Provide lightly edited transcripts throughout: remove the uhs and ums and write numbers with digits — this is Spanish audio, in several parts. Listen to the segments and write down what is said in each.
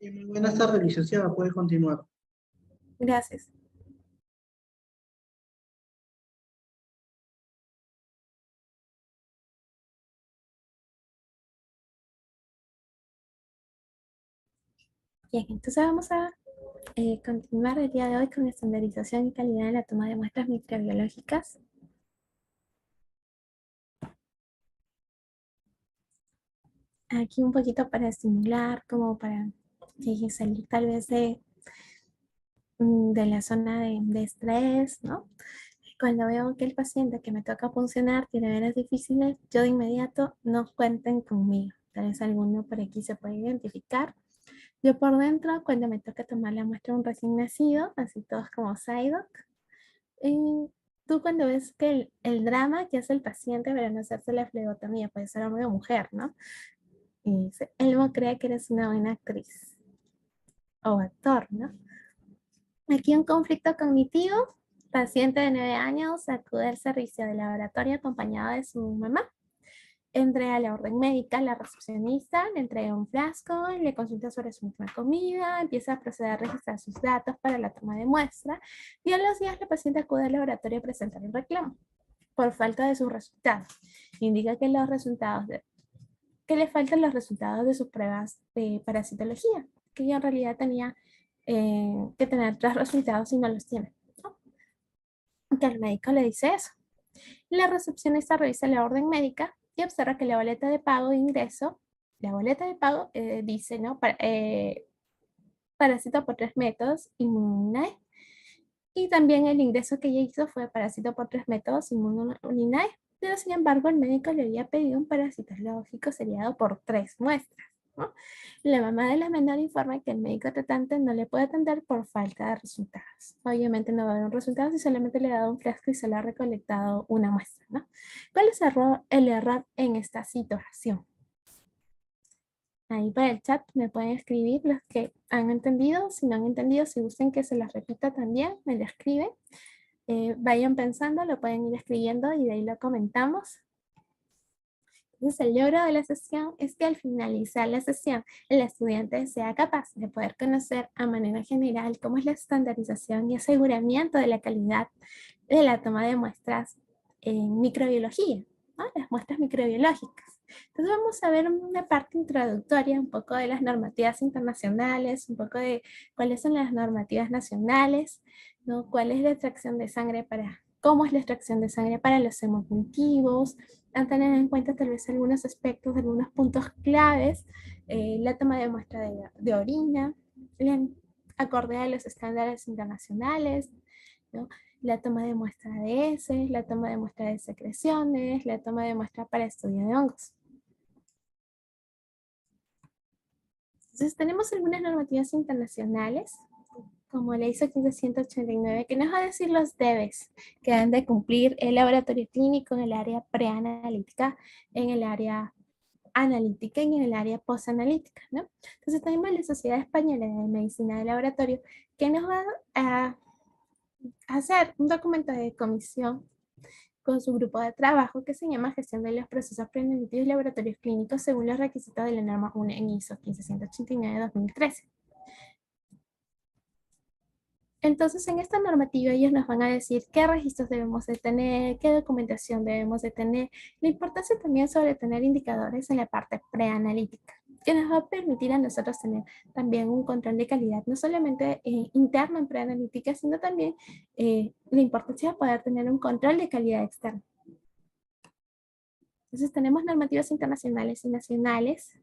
Muy buenas tardes, licenciada. Puede continuar. Gracias. Bien, entonces vamos a continuar el día de hoy con la estandarización y calidad en la toma de muestras microbiológicas. Aquí un poquito para estimular, como para salir tal vez de la zona de estrés, ¿no? Cuando veo que el paciente que me toca funcionar tiene venas difíciles, yo de inmediato no cuenten conmigo. Tal vez alguno por aquí se puede identificar. Yo por dentro, cuando me toca tomar la muestra de un recién nacido, así todos como SIDOC, y tú cuando ves que el drama que hace el paciente para no hacerse la flebotomía, puede ser hombre o mujer, ¿no? Y dice, él no cree que eres una buena actriz o actor, ¿no? Aquí un conflicto cognitivo, paciente de 9 años acude al servicio de laboratorio acompañado de su mamá. Entré a la orden médica, la recepcionista le entrega un frasco, le consulta sobre su última comida, empieza a proceder a registrar sus datos para la toma de muestra y a los días la paciente acude al laboratorio a presentar un reclamo por falta de sus resultados. Indica que que le faltan los resultados de sus pruebas de parasitología, que ella en realidad tenía que tener 3 resultados y no los tiene, ¿no? Que el médico le dice eso. La recepcionista revisa la orden médica y observa que la boleta de pago de ingreso, la boleta de pago dice, ¿no? Parásito por 3 métodos, inmunidad. Y también el ingreso que ella hizo fue parásito por 3 métodos, inmunidad. Pero sin embargo, el médico le había pedido un parasitológico seriado por 3 muestras, ¿no? La mamá de la menor informa que el médico tratante no le puede atender por falta de resultados. Obviamente no va a haber un resultado si solamente le ha dado un frasco y solo ha recolectado una muestra, ¿no? ¿Cuál es el error en esta situación? Ahí para el chat me pueden escribir los que han entendido, si no han entendido, si gustan que se las repita también, me lo escriben. Vayan pensando, lo pueden ir escribiendo y de ahí lo comentamos. Entonces, el logro de la sesión es que al finalizar la sesión, el estudiante sea capaz de poder conocer a manera general cómo es la estandarización y aseguramiento de la calidad de la toma de muestras en microbiología, ¿no? Las muestras microbiológicas. Entonces vamos a ver una parte introductoria, un poco de las normativas internacionales, un poco de cuáles son las normativas nacionales, ¿no? Cuál es la extracción de sangre cómo es la extracción de sangre para los hemocultivos, a tener en cuenta tal vez algunos aspectos, algunos puntos claves, la toma de muestra de orina, acorde a los estándares internacionales, ¿no? La toma de muestra de heces, la toma de muestra de secreciones, la toma de muestra para estudio de hongos. Entonces tenemos algunas normativas internacionales, como la ISO 15189, que nos va a decir los debes que han de cumplir el laboratorio clínico en el área preanalítica, en el área analítica y en el área postanalítica, ¿no? Entonces tenemos la Sociedad Española de Medicina de Laboratorio que nos va a hacer un documento de comisión con su grupo de trabajo que se llama Gestión de los Procesos Preanalíticos y Laboratorios Clínicos según los requisitos de la norma 1 en ISO 15189-2013. Entonces, en esta normativa ellos nos van a decir qué registros debemos de tener, qué documentación debemos de tener, la importancia también sobre tener indicadores en la parte preanalítica, que nos va a permitir a nosotros tener también un control de calidad, no solamente interno en preanalítica, sino también la importancia de poder tener un control de calidad externo. Entonces tenemos normativas internacionales y nacionales.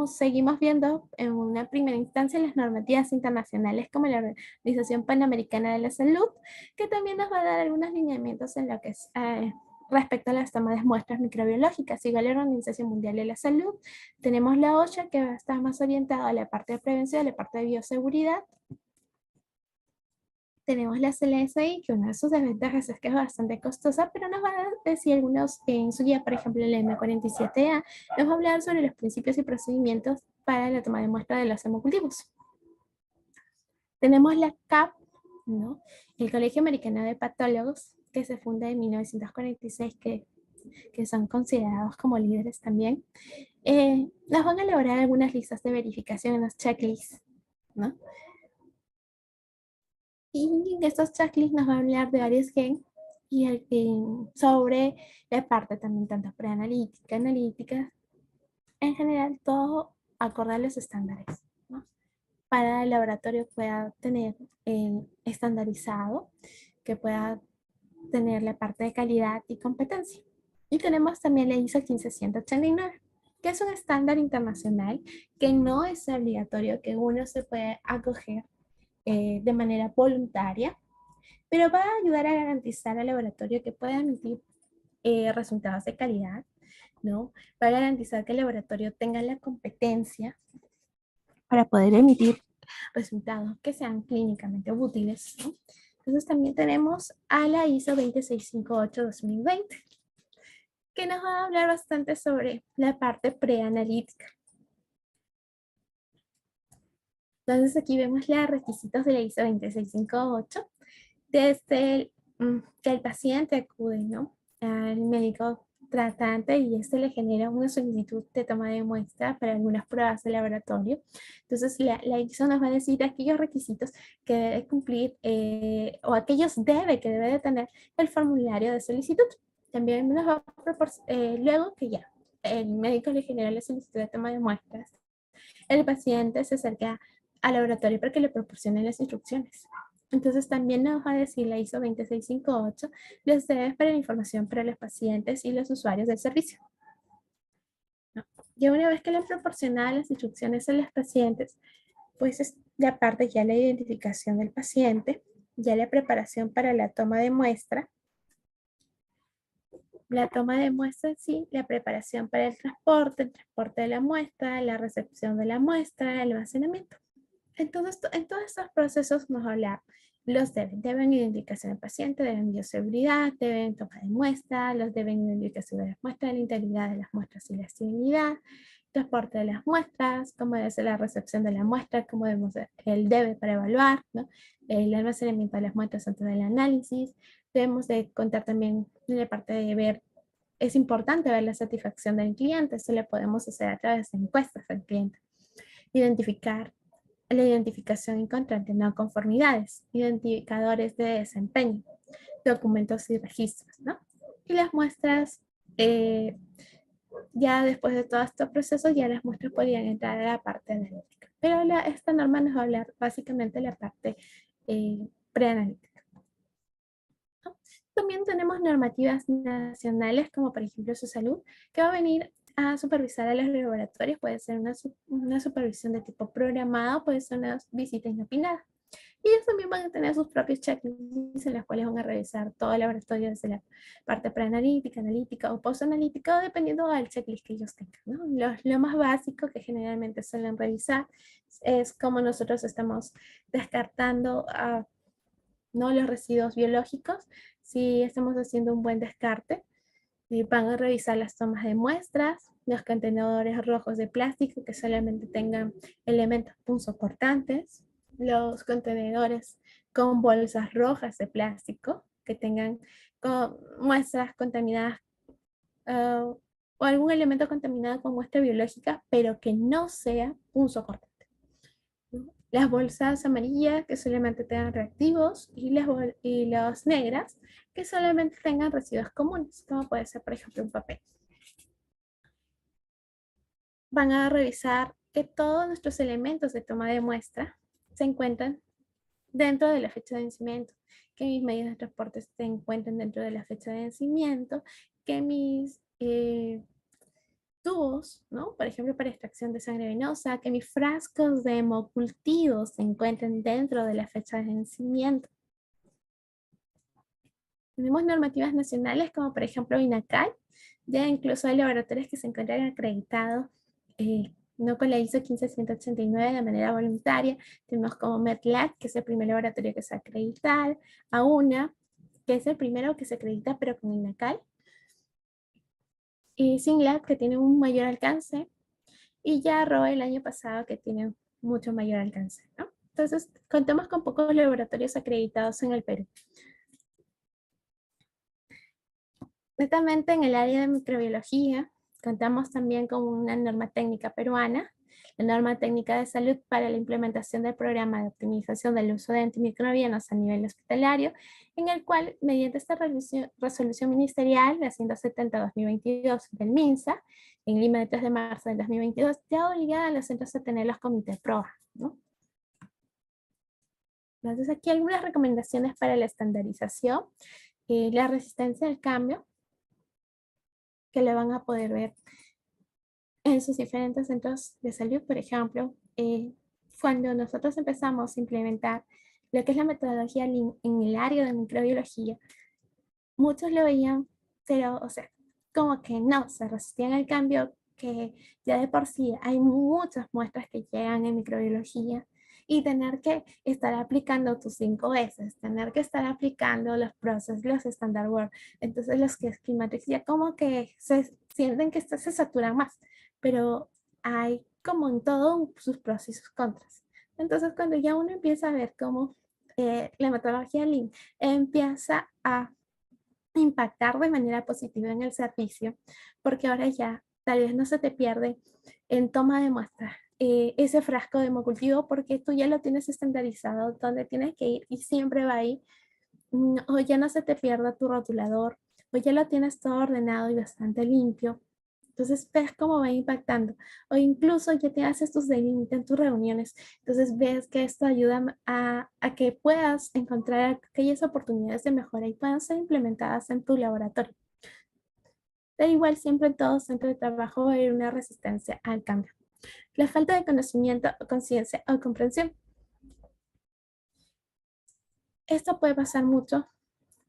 Seguimos viendo en una primera instancia las normativas internacionales como la Organización Panamericana de la Salud, que también nos va a dar algunos lineamientos en lo que es respecto a las tomas de muestras microbiológicas. Igual la Organización Mundial de la Salud, tenemos la OSHA que va a estar más orientada a la parte de prevención, a la parte de bioseguridad. Tenemos la CLSI, que una de sus desventajas es que es bastante costosa, pero nos va a decir algunos en su guía, por ejemplo, el M47A, nos va a hablar sobre los principios y procedimientos para la toma de muestra de los hemocultivos. Tenemos la CAP, ¿no? El Colegio Americano de Patólogos, que se funda en 1946, que son considerados como líderes también. nos van a elaborar algunas listas de verificación en los checklists, ¿no? Y en estos checklists nos va a hablar de varios gen y sobre la parte también tanto preanalítica, analítica, en general todo acorde a los estándares, ¿no? Para el laboratorio pueda tener estandarizado, que pueda tener la parte de calidad y competencia. Y tenemos también la ISO 15189, que es un estándar internacional que no es obligatorio que uno se puede acoger de manera voluntaria, pero va a ayudar a garantizar al laboratorio que pueda emitir resultados de calidad, ¿no? Va a garantizar que el laboratorio tenga la competencia para poder emitir resultados que sean clínicamente útiles, ¿no? Entonces también tenemos a la ISO 26508-2020, que nos va a hablar bastante sobre la parte preanalítica. Entonces aquí vemos los requisitos de la ISO 26508, desde que el paciente acude, ¿no?, al médico tratante y este le genera una solicitud de toma de muestra para algunas pruebas de laboratorio. Entonces la ISO nos va a decir aquellos requisitos que debe cumplir o aquellos que debe de tener el formulario de solicitud. También nos va a proporcionar, luego que ya el médico le genera la solicitud de toma de muestras, el paciente se acerca al laboratorio para que le proporcionen las instrucciones. Entonces también nos va a decir la ISO 26658 los debes para la información para los pacientes y los usuarios del servicio. ¿No? Y una vez que le proporciona las instrucciones a los pacientes, pues es de aparte ya la identificación del paciente, ya la preparación para la toma de muestra, sí, la preparación para el transporte de la muestra, la recepción de la muestra, el almacenamiento. Entonces, en todos estos procesos nos habla, los deben identificación del paciente, deben bioseguridad, deben toma de muestra, los deben identificación de las muestras, la integridad de las muestras y la esterilidad, transporte de las muestras, cómo debe ser la recepción de la muestra, cómo debemos el debe para evaluar, ¿no?, el almacenamiento de las muestras antes del análisis. Debemos de contar también en la parte de ver, es importante ver la satisfacción del cliente, eso lo podemos hacer a través de encuestas al cliente. Identificar la identificación y control de no conformidades, identificadores de desempeño, documentos y registros, ¿no? Y las muestras, ya después de todos estos procesos, ya las muestras podrían entrar a la parte analítica. Pero esta norma nos va a hablar básicamente de la parte preanalítica, ¿no? También tenemos normativas nacionales, como por ejemplo su salud, que va a venir a supervisar a los laboratorios. Puede ser una supervisión de tipo programado, puede ser una visita inopinada. Y ellos también van a tener sus propios checklists en los cuales van a revisar todo el laboratorio desde la parte preanalítica, analítica o postanalítica, dependiendo del checklist que ellos tengan, ¿no? Lo más básico que generalmente suelen revisar es cómo nosotros estamos descartando ¿no?, los residuos biológicos, si estamos haciendo un buen descarte. Van a revisar las tomas de muestras, los contenedores rojos de plástico que solamente tengan elementos punzocortantes, los contenedores con bolsas rojas de plástico que tengan muestras contaminadas o algún elemento contaminado con muestra biológica, pero que no sea punzocortante. Las bolsas amarillas que solamente tengan reactivos y las negras que solamente tengan residuos comunes, como puede ser, por ejemplo, un papel. Van a revisar que todos nuestros elementos de toma de muestra se encuentran dentro de la fecha de vencimiento, que mis medios de transporte se encuentren dentro de la fecha de vencimiento, que mis tubos, ¿no?, por ejemplo, para extracción de sangre venosa, que mis frascos de hemocultivos se encuentren dentro de la fecha de vencimiento. Tenemos normativas nacionales como por ejemplo INACAL, ya incluso hay laboratorios que se encuentran acreditados, no con la ISO 15189 de manera voluntaria. Tenemos como MedLab, que es el primer laboratorio que se acredita, AUNA, que es el primero que se acredita pero con INACAL, y SYNLAB, que tiene un mayor alcance, y ya ROE el año pasado, que tiene mucho mayor alcance, ¿no? Entonces, contamos con pocos laboratorios acreditados en el Perú. Netamente en el área de microbiología, Contamos también con una norma técnica peruana, la norma técnica de salud para la implementación del programa de optimización del uso de antimicrobianos a nivel hospitalario, en el cual, mediante esta resolución ministerial de 170-2022 del MINSA, en Lima de 3 de marzo del 2022, ya obliga a los centros a tener los comités de prueba, ¿no? Entonces, aquí algunas recomendaciones para la estandarización, la resistencia al cambio, que le van a poder ver en sus diferentes centros de salud. Por ejemplo, cuando nosotros empezamos a implementar lo que es la metodología Lean en el área de microbiología, muchos lo veían, pero, o sea, como que no, se resistían al cambio, que ya de por sí hay muchas muestras que llegan en microbiología, y tener que estar aplicando tus 5 veces, tener que estar aplicando los procesos, los standard work, entonces los que schematics ya como que se sienten que se saturan más, pero hay como en todo sus pros y sus contras. Entonces cuando ya uno empieza a ver cómo la metodología Lean empieza a impactar de manera positiva en el servicio, porque ahora ya tal vez no se te pierde en toma de muestras ese frasco de hemocultivo, porque tú ya lo tienes estandarizado donde tienes que ir y siempre va ahí, o ya no se te pierda tu rotulador, o ya lo tienes todo ordenado y bastante limpio. Entonces ves cómo va impactando. O incluso ya te haces tus daily en tus reuniones. Entonces ves que esto ayuda a que puedas encontrar aquellas oportunidades de mejora y puedan ser implementadas en tu laboratorio. Da igual, siempre en todo centro de trabajo va a haber una resistencia al cambio. La falta de conocimiento, conciencia o comprensión. Esto puede pasar mucho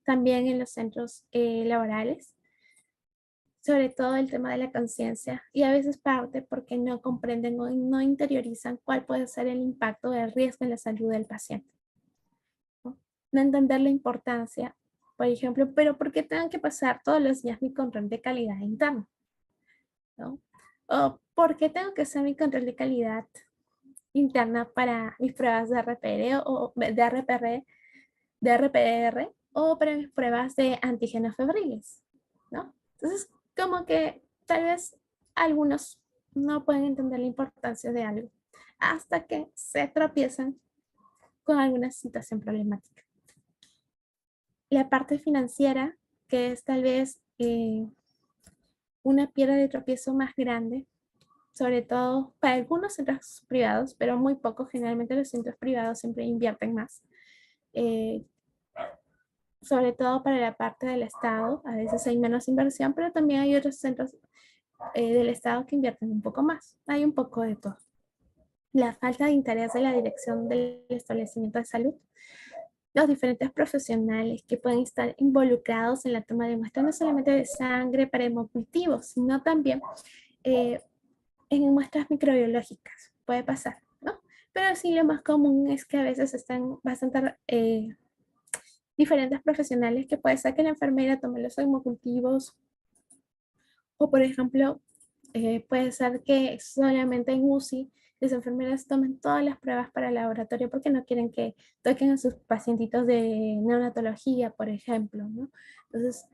también en los centros laborales, sobre todo el tema de la conciencia, y a veces parte porque no comprenden o no interiorizan cuál puede ser el impacto del riesgo en la salud del paciente. No entender la importancia, por ejemplo, pero ¿por qué tengo que pasar todos los días mi control de calidad interno? ¿No? O ¿por qué tengo que hacer mi control de calidad interna para mis pruebas de RPR o de RPR o para mis pruebas de antígenos febriles? ¿No? Entonces, como que tal vez algunos no pueden entender la importancia de algo hasta que se tropiezan con alguna situación problemática. La parte financiera, que es tal vez una piedra de tropiezo más grande, sobre todo para algunos centros privados, pero muy pocos, generalmente los centros privados siempre invierten más. Eh, Sobre todo para la parte del Estado, a veces hay menos inversión, pero también hay otros centros del Estado que invierten un poco más. Hay un poco de todo. La falta de interés de la dirección del establecimiento de salud, los diferentes profesionales que pueden estar involucrados en la toma de muestras, no solamente de sangre para hemocultivos, sino también eh, en muestras microbiológicas. Puede pasar, ¿no? Pero sí, lo más común es que a veces están bastante diferentes profesionales, que puede ser que la enfermera tome los hemocultivos, o por ejemplo, puede ser que solamente en UCI las enfermeras tomen todas las pruebas para el laboratorio porque no quieren que toquen a sus pacientitos de neonatología, por ejemplo, ¿no? Entonces,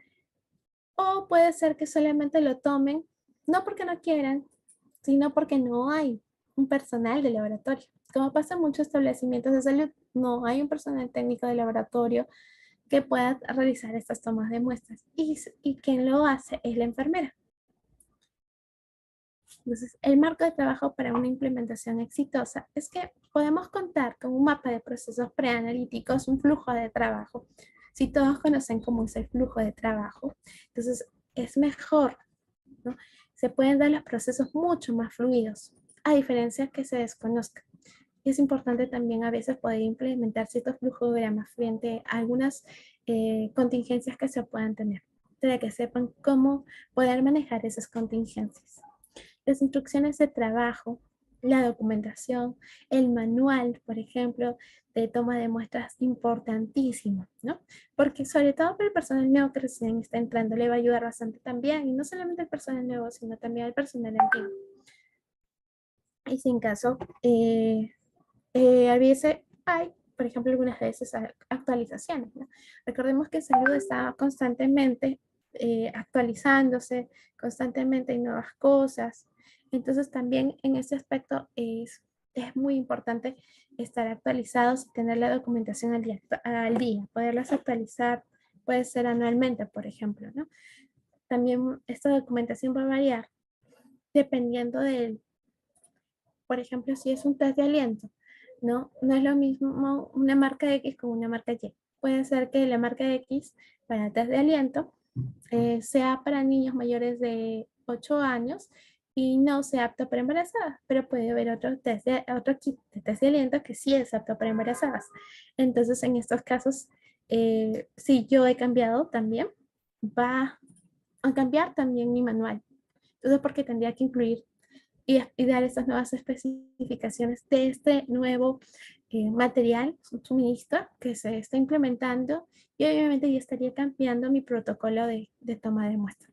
o puede ser que solamente lo tomen, no porque no quieran, sino porque no hay un personal de laboratorio. Como pasa en muchos establecimientos de salud, no hay un personal técnico de laboratorio que pueda realizar estas tomas de muestras. Y quien lo hace es la enfermera. Entonces, el marco de trabajo para una implementación exitosa es que podemos contar con un mapa de procesos preanalíticos, un flujo de trabajo. Si todos conocen cómo es el flujo de trabajo, entonces es mejor, ¿no? Se pueden dar los procesos mucho más fluidos, a diferencia que se desconozcan. Es importante también a veces poder implementar ciertos flujogramas frente a algunas contingencias que se puedan tener, para que sepan cómo poder manejar esas contingencias. Las instrucciones de trabajo, la documentación, el manual, por ejemplo, de toma de muestras, importantísimo, ¿no? Porque sobre todo para el personal nuevo que recién está entrando, le va a ayudar bastante también, y no solamente el personal nuevo, sino también el personal antiguo. Y si en caso, a veces hay, por ejemplo, algunas veces actualizaciones, ¿no? Recordemos que salud está constantemente actualizándose constantemente, hay nuevas cosas. Entonces también en ese aspecto es muy importante estar actualizados y tener la documentación al día, poderlas actualizar, puede ser anualmente, por ejemplo, ¿no? También esta documentación va a variar dependiendo del, por ejemplo, si es un test de aliento, ¿no? No es lo mismo una marca X con una marca Y. Puede ser que la marca X para test de aliento sea para niños mayores de 8 años y no sea apto para embarazadas, pero puede haber otro kit de test de aliento que sí es apto para embarazadas. Entonces, en estos casos, si yo he cambiado también, va a cambiar también mi manual. Entonces, porque tendría que incluir y dar estas nuevas especificaciones de este nuevo material, suministro que se está implementando y obviamente yo estaría cambiando mi protocolo de toma de muestra.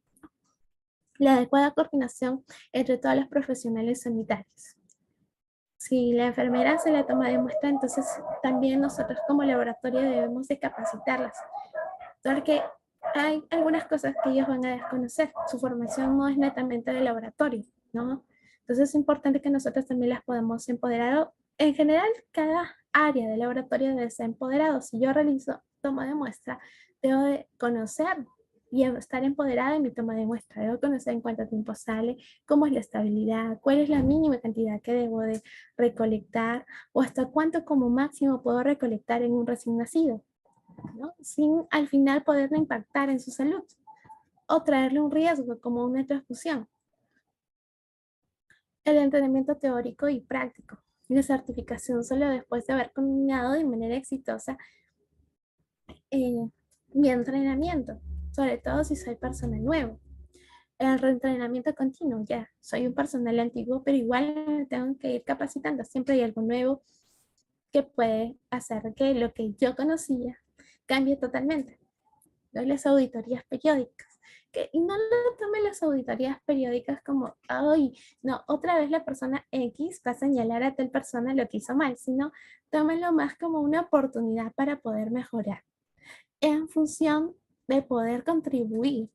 La adecuada coordinación entre todos los profesionales sanitarios. Si la enfermera hace la toma de muestra, entonces también nosotros como laboratorio debemos de capacitarlas, porque hay algunas cosas que ellos van a desconocer. Su formación no es netamente de laboratorio, ¿no? Entonces es importante que nosotros también las podamos empoderar. En general, cada área de laboratorio debe ser empoderado. Si yo realizo toma de muestra, debo de conocer y estar empoderada en mi toma de muestra. Debo conocer en cuánto tiempo sale, cómo es la estabilidad, cuál es la mínima cantidad que debo de recolectar o hasta cuánto como máximo puedo recolectar en un recién nacido, ¿no? Sin al final poderle impactar en su salud o traerle un riesgo como una transfusión. El entrenamiento teórico y práctico. La certificación solo después de haber culminado de manera exitosa mi entrenamiento, sobre todo si soy personal nuevo. El reentrenamiento continuo, ya soy un personal antiguo, pero igual me tengo que ir capacitando. Siempre hay algo nuevo que puede hacer que lo que yo conocía cambie totalmente. ¿No? Las auditorías periódicas. Y no lo tomen las auditorías periódicas como, ay, no, otra vez la persona X va a señalar a tal persona lo que hizo mal, sino tómenlo más como una oportunidad para poder mejorar en función de poder contribuir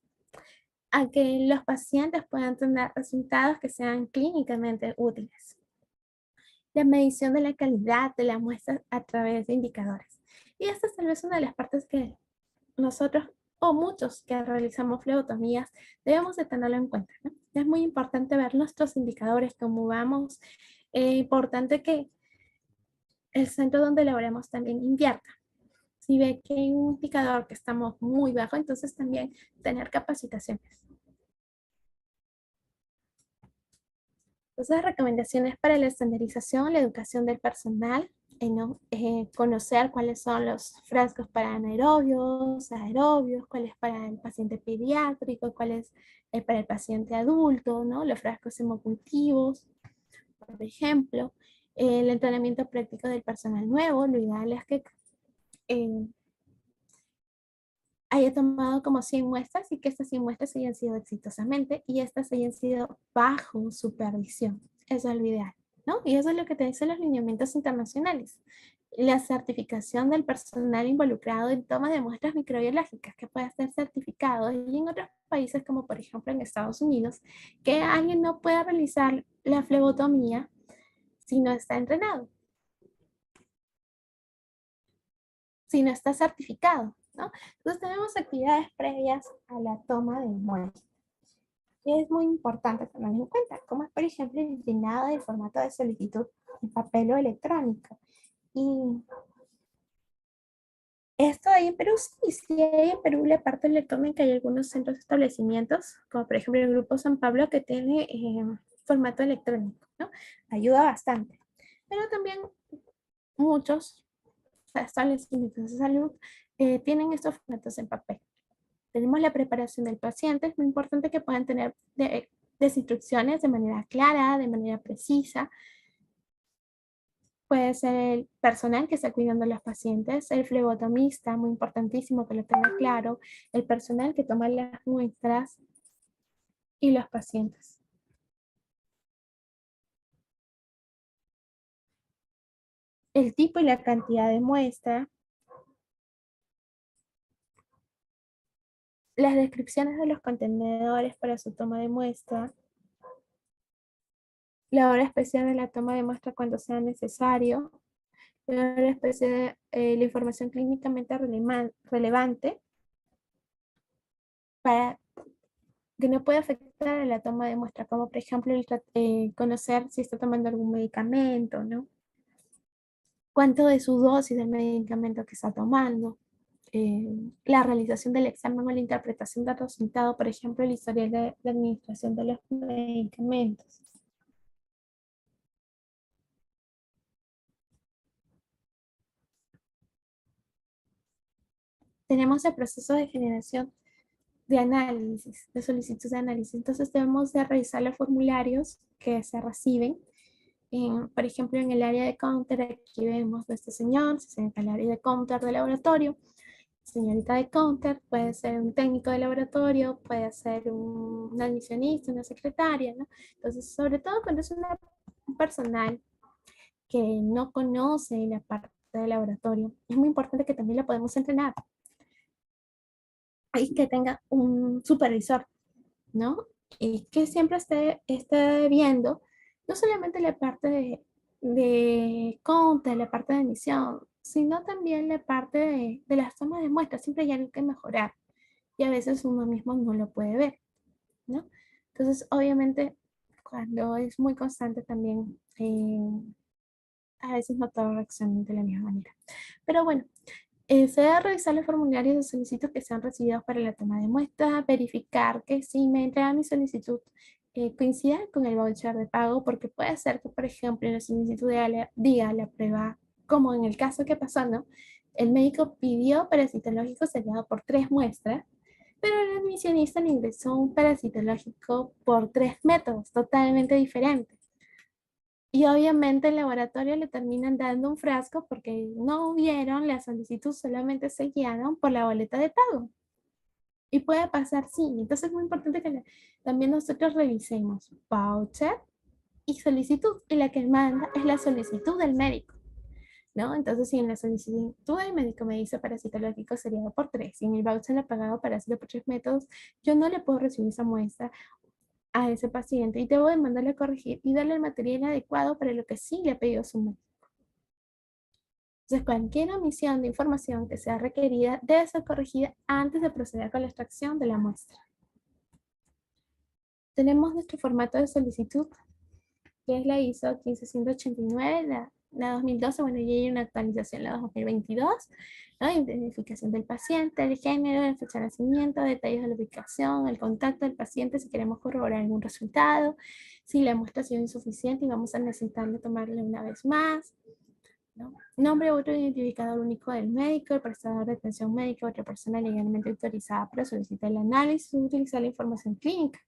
a que los pacientes puedan tener resultados que sean clínicamente útiles. La medición de la calidad de la muestra a través de indicadores. Y esta es tal vez una de las partes que nosotros o muchos que realizamos flebotomías debemos de tenerlo en cuenta, ¿no? Es muy importante ver nuestros indicadores, cómo vamos. Es importante que el centro donde laboramos también invierta. Si ve que hay un indicador que estamos muy bajo, entonces también tener capacitaciones. Entonces, recomendaciones para la estandarización, la educación del personal, ¿no? Conocer cuáles son los frascos para anaerobios, aerobios, cuál es para el paciente pediátrico, cuál es para el paciente adulto, ¿no? Los frascos hemocultivos, por ejemplo. El entrenamiento práctico del personal nuevo, lo ideal es que eh, haya tomado como 100 muestras y que estas 100 muestras hayan sido exitosamente y estas hayan sido bajo supervisión. Eso es lo ideal, ¿no? Y eso es lo que te dicen los lineamientos internacionales. La certificación del personal involucrado en toma de muestras microbiológicas que pueda ser certificado y en otros países como por ejemplo en Estados Unidos, que alguien no pueda realizar la flebotomía si no está entrenado, si no está certificado, ¿no? Entonces tenemos actividades previas a la toma de muestras. Y es muy importante tener en cuenta, como es por ejemplo el llenado del formato de solicitud en papel o electrónico. Y esto hay en Perú, sí, sí hay en Perú la parte electrónica, hay algunos centros de establecimientos, como por ejemplo el Grupo San Pablo que tiene formato electrónico, ¿no? Ayuda bastante. Pero también muchos establecimientos de salud tienen estos formatos en papel. Tenemos la preparación del paciente, es muy importante que puedan tener desinstrucciones de manera clara, de manera precisa. Puede ser el personal que está cuidando a los pacientes, el flebotomista, muy importantísimo que lo tenga claro, el personal que toma las muestras y los pacientes. El tipo y la cantidad de muestra, las descripciones de los contenedores para su toma de muestra, la hora especial de la toma de muestra cuando sea necesario, la hora especial de la información clínicamente relevante para que no puede afectar a la toma de muestra, como por ejemplo conocer si está tomando algún medicamento, ¿no? Cuánto de su dosis del medicamento que está tomando, la realización del examen o la interpretación del resultado, por ejemplo, el historial de administración de los medicamentos. Tenemos el proceso de generación de análisis, de solicitud de análisis. Entonces debemos de revisar los formularios que se reciben. Por ejemplo, en el área de counter, aquí vemos de este señor, se encuentra el área de counter de laboratorio. Señorita de counter puede ser un técnico de laboratorio, puede ser un admisionista, una secretaria, ¿no? Entonces, sobre todo cuando es un personal que no conoce la parte de laboratorio, es muy importante que también la podemos entrenar y que tenga un supervisor, ¿no? Y que siempre esté viendo no solamente la parte de conta, la parte de emisión, sino también la parte de las tomas de muestras. Siempre hay algo que mejorar y a veces uno mismo no lo puede ver, ¿no? Entonces, obviamente, cuando es muy constante también, a veces no todo reacciona de la misma manera. Pero bueno, se debe revisar los formularios de solicitud que sean recibidos para la toma de muestra, verificar que si me entrega mi solicitud coincida con el voucher de pago, porque puede ser que, por ejemplo, en la solicitud diga la prueba, como en el caso que pasó, ¿no? El médico pidió parasitológico sellado por 3 muestras, pero el admisionista le ingresó un parasitológico por 3 métodos totalmente diferentes. Y obviamente el laboratorio le terminan dando un frasco porque no vieron la solicitud, solamente se guiaron por la boleta de pago. Y puede pasar, sí. Entonces es muy importante que también nosotros revisemos voucher y solicitud. Y la que manda es la solicitud del médico, ¿no? Entonces, si en la solicitud del médico me dice parasitológico seriado por 3, y en el voucher le ha pagado parásito por 3 métodos, yo no le puedo recibir esa muestra a ese paciente y debo de mandarle a corregir y darle el material adecuado para lo que sí le ha pedido su médico. Entonces, cualquier omisión de información que sea requerida debe ser corregida antes de proceder con la extracción de la muestra. Tenemos nuestro formato de solicitud, que es la ISO 15189, la 2012, bueno, ya hay una actualización, la 2022, ¿no? Identificación del paciente, el género, la fecha de nacimiento, detalles de la ubicación, el contacto del paciente si queremos corroborar algún resultado, si la muestra ha sido insuficiente y vamos a necesitarle tomarle una vez más, ¿no? Nombre u otro identificador único del médico, el prestador de atención médica, otra persona legalmente autorizada para solicitar el análisis o utilizar la información clínica.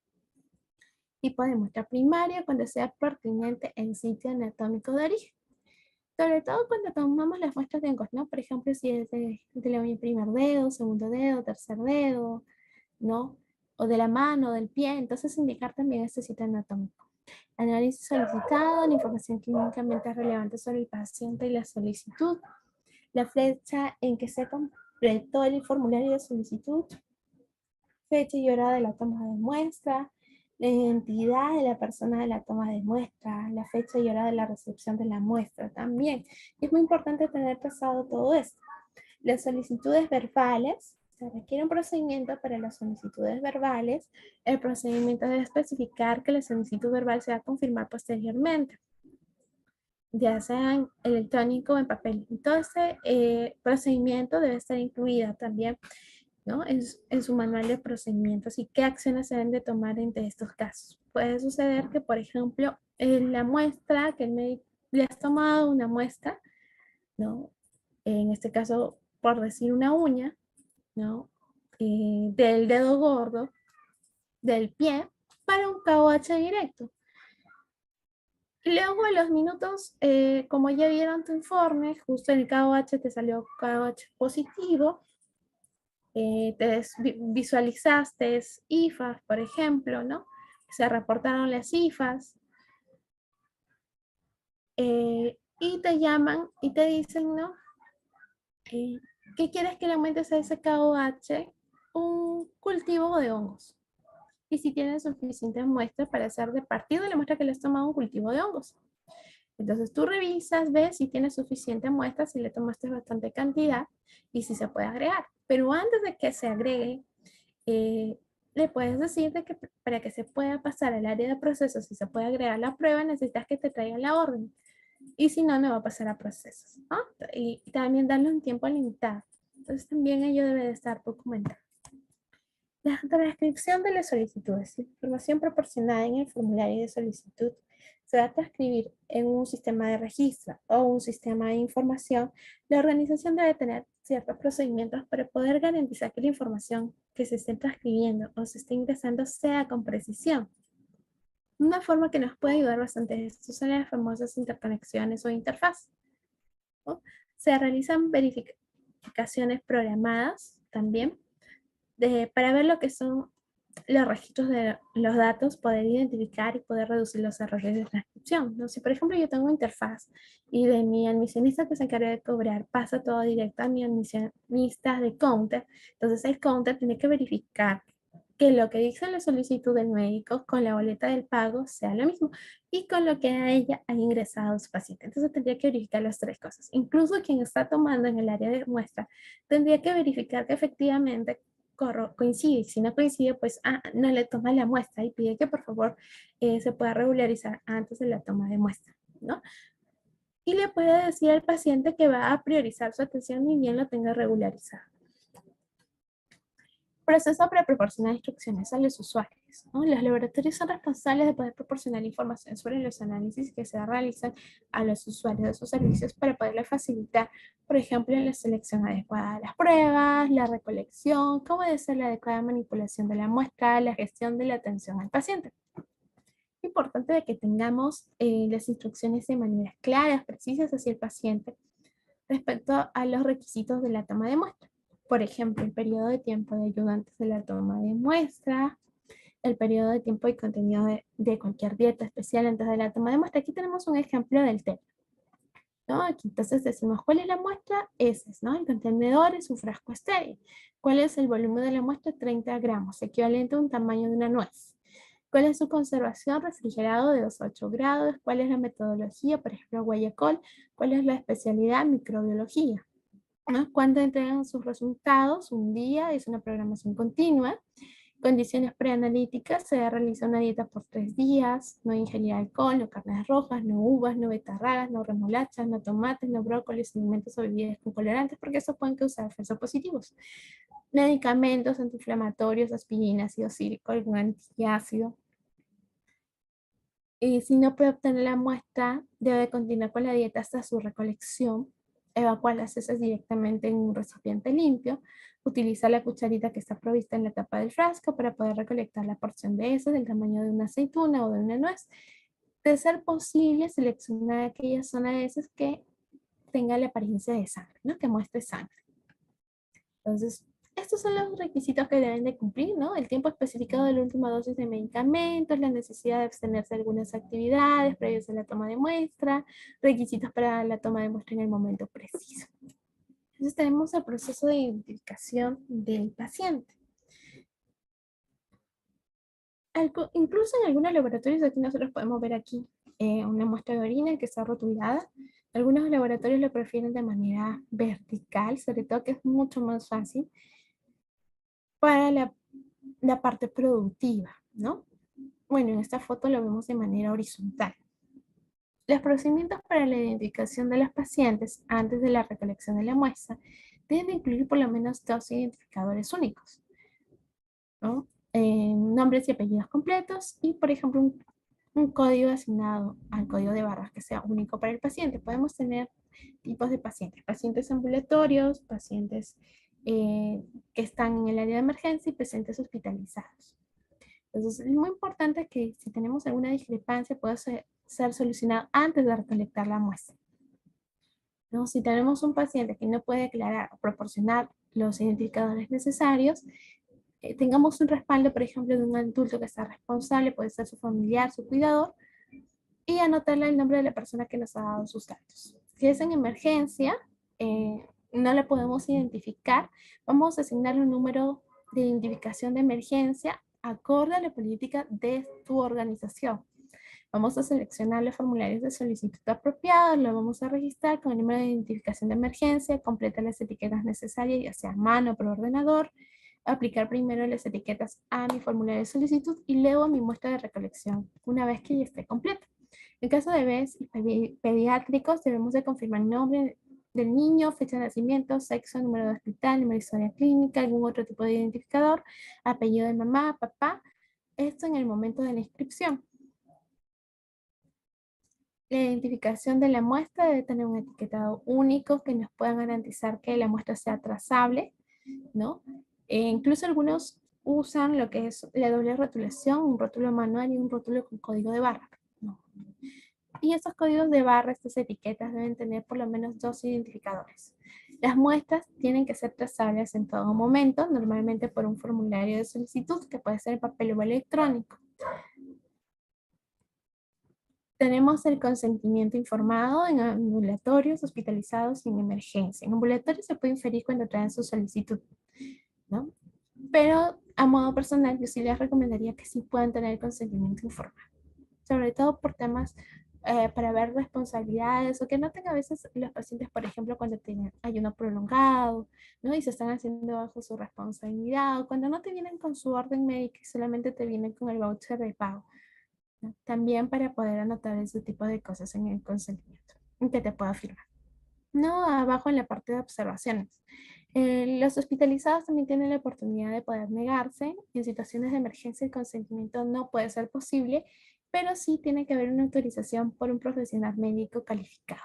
Tipo de muestra primaria cuando sea pertinente en sitio anatómico de origen. Sobre todo cuando tomamos las muestras de hongos, ¿no? Por ejemplo, si es de la uña primer dedo, segundo dedo, tercer dedo, ¿no? O de la mano, del pie, entonces indicar también este sitio anatómico. Análisis solicitado, la información clínicamente relevante sobre el paciente y la solicitud, la fecha en que se completó el formulario de solicitud, fecha y hora de la toma de muestra, la identidad de la persona de la toma de muestra, la fecha y hora de la recepción de la muestra también. Es muy importante tener trazado todo esto. Las solicitudes verbales, se requiere un procedimiento para las solicitudes verbales. El procedimiento debe especificar que la solicitud verbal se va a confirmar posteriormente, ya sea en electrónico o en papel. Entonces, procedimiento debe estar incluida también, ¿no? En su manual de procedimientos y qué acciones se deben de tomar entre estos casos. Puede suceder que, por ejemplo, en la muestra que le has tomado una muestra, ¿no? En este caso, por decir una uña, ¿no? Del dedo gordo, del pie, para un KOH directo. Y luego a los minutos, como ya vieron tu informe, justo en el KOH te salió KOH positivo, te visualizaste IFAs, por ejemplo, ¿no? Se reportaron las IFAs y te llaman y te dicen, ¿no? ¿Qué quieres que le aumentes a ese KOH? un cultivo de hongos. Y si tienes suficientes muestras para hacer de partir de la muestra que le has tomado un cultivo de hongos. Entonces tú revisas, ves si tienes suficiente muestra, si le tomaste bastante cantidad y si se puede agregar. Pero antes de que se agregue, le puedes decir de que para que se pueda pasar al área de procesos, si se puede agregar la prueba, necesitas que te traigan la orden. Y si no, no va a pasar a procesos, ¿no? Y también darle un tiempo limitado. Entonces también ello debe de estar documentado. La transcripción de las solicitudes. La información proporcionada en el formulario de solicitud se va a transcribir en un sistema de registro o un sistema de información. La organización debe tener ciertos procedimientos para poder garantizar que la información que se esté transcribiendo o se esté ingresando sea con precisión. Una forma que nos puede ayudar bastante es esto son las famosas interconexiones o interfaz, ¿no? Se realizan verificaciones programadas también para ver lo que son los registros de los datos, poder identificar y poder reducir los errores de transcripción, ¿no? Si por ejemplo yo tengo una interfaz y de mi admisionista que se encarga de cobrar pasa todo directo a mi admisionista de counter, entonces el counter tiene que verificar que lo que dice la solicitud del médico con la boleta del pago sea lo mismo y con lo que a ella ha ingresado su paciente. Entonces tendría que verificar las tres cosas. Incluso quien está tomando en el área de muestra tendría que verificar que efectivamente coincide. Si no coincide, pues no le toma la muestra y pide que por favor se pueda regularizar antes de la toma de muestra, ¿no? Y le puede decir al paciente que va a priorizar su atención ni bien lo tenga regularizado. Proceso para proporcionar instrucciones a los usuarios, ¿no? Los laboratorios son responsables de poder proporcionar información sobre los análisis que se realizan a los usuarios de sus servicios para poderles facilitar, por ejemplo, la selección adecuada de las pruebas, la recolección, cómo debe ser la adecuada manipulación de la muestra, la gestión de la atención al paciente. Es importante de que tengamos las instrucciones de manera claras, precisas hacia el paciente respecto a los requisitos de la toma de muestra. Por ejemplo, el periodo de tiempo de ayuda antes de la toma de muestra, el periodo de tiempo y contenido de cualquier dieta especial antes de la toma de muestra. Aquí tenemos un ejemplo del té, ¿no? Aquí entonces decimos, ¿cuál es la muestra? Ese es, ¿no? El contenedor es un frasco estéril. ¿Cuál es el volumen de la muestra? 30 gramos, equivalente a un tamaño de una nuez. ¿Cuál es su conservación? Refrigerado de 2 a 8 grados. ¿Cuál es la metodología? Por ejemplo, Guayacol. ¿Cuál es la especialidad? Microbiología, ¿no? ¿Cuándo entregan sus resultados? Un día, es una programación continua. Condiciones preanalíticas, se realiza una dieta por 3 días, no ingerir alcohol, no carnes rojas, no uvas, no betarragas, no remolachas, no tomates, no brócolis, alimentos o bebidas con colorantes, porque eso pueden causar efectos positivos. Medicamentos antiinflamatorios, aspirina, ácido cítrico, algún antiácido. Y si no puede obtener la muestra, debe continuar con la dieta hasta su recolección, evacuar las heces directamente en un recipiente limpio, utilizar la cucharita que está provista en la tapa del frasco para poder recolectar la porción de heces del tamaño de una aceituna o de una nuez. De ser posible, seleccionar aquella zona de heces que tenga la apariencia de sangre, ¿no? Que muestre sangre. Entonces, estos son los requisitos que deben de cumplir, ¿no? El tiempo especificado de la última dosis de medicamentos, la necesidad de abstenerse de algunas actividades previas a la toma de muestra, requisitos para la toma de muestra en el momento preciso. Entonces tenemos el proceso de identificación del paciente. Incluso en algunos laboratorios, aquí nosotros podemos ver aquí una muestra de orina que está rotulada. Algunos laboratorios lo prefieren de manera vertical, sobre todo que es mucho más fácil para la parte productiva, ¿no? Bueno, en esta foto lo vemos de manera horizontal. Los procedimientos para la identificación de los pacientes antes de la recolección de la muestra deben incluir por lo menos 2 identificadores únicos, ¿no? Nombres y apellidos completos y, por ejemplo, un código asignado al código de barras que sea único para el paciente. Podemos tener tipos de pacientes, pacientes ambulatorios, pacientes que están en el área de emergencia y pacientes hospitalizados. Entonces, es muy importante que si tenemos alguna discrepancia pueda ser solucionado antes de recolectar la muestra, ¿no? Si tenemos un paciente que no puede aclarar o proporcionar los identificadores necesarios, tengamos un respaldo, por ejemplo, de un adulto que está responsable, puede ser su familiar, su cuidador, y anotarle el nombre de la persona que nos ha dado sus datos. Si es en emergencia, no la podemos identificar, vamos a asignarle un número de identificación de emergencia acorde a la política de tu organización. Vamos a seleccionar los formularios de solicitud apropiados, lo vamos a registrar con el número de identificación de emergencia, completa las etiquetas necesarias, ya sea a mano o por ordenador, aplicar primero las etiquetas a mi formulario de solicitud y luego a mi muestra de recolección, una vez que ya esté completa. En caso de bebés y pediátricos, debemos de confirmar el nombre del niño, fecha de nacimiento, sexo, número de hospital, número de historia clínica, algún otro tipo de identificador, apellido de mamá, papá, esto en el momento de la inscripción. La identificación de la muestra debe tener un etiquetado único que nos pueda garantizar que la muestra sea trazable, ¿no? Incluso algunos usan lo que es la doble rotulación, un rótulo manual y un rótulo con código de barra, ¿no? Y estos códigos de barra, estas etiquetas deben tener por lo menos 2 identificadores. Las muestras tienen que ser trazables en todo momento, normalmente por un formulario de solicitud que puede ser en papel o electrónico. Tenemos el consentimiento informado en ambulatorios, hospitalizados y en emergencia. En ambulatorios se puede inferir cuando traen su solicitud, ¿no? Pero a modo personal yo sí les recomendaría que sí puedan tener consentimiento informado, sobre todo por temas para ver responsabilidades o que no tengan a veces los pacientes, por ejemplo, cuando tienen ayuno prolongado, ¿no? Y se están haciendo bajo su responsabilidad o cuando no te vienen con su orden médica y solamente te vienen con el voucher de pago, ¿no? También para poder anotar ese tipo de cosas en el consentimiento, que te pueda firmar. No, abajo en la parte de observaciones. Los hospitalizados también tienen la oportunidad de poder negarse. En situaciones de emergencia el consentimiento no puede ser posible, pero sí tiene que haber una autorización por un profesional médico calificado,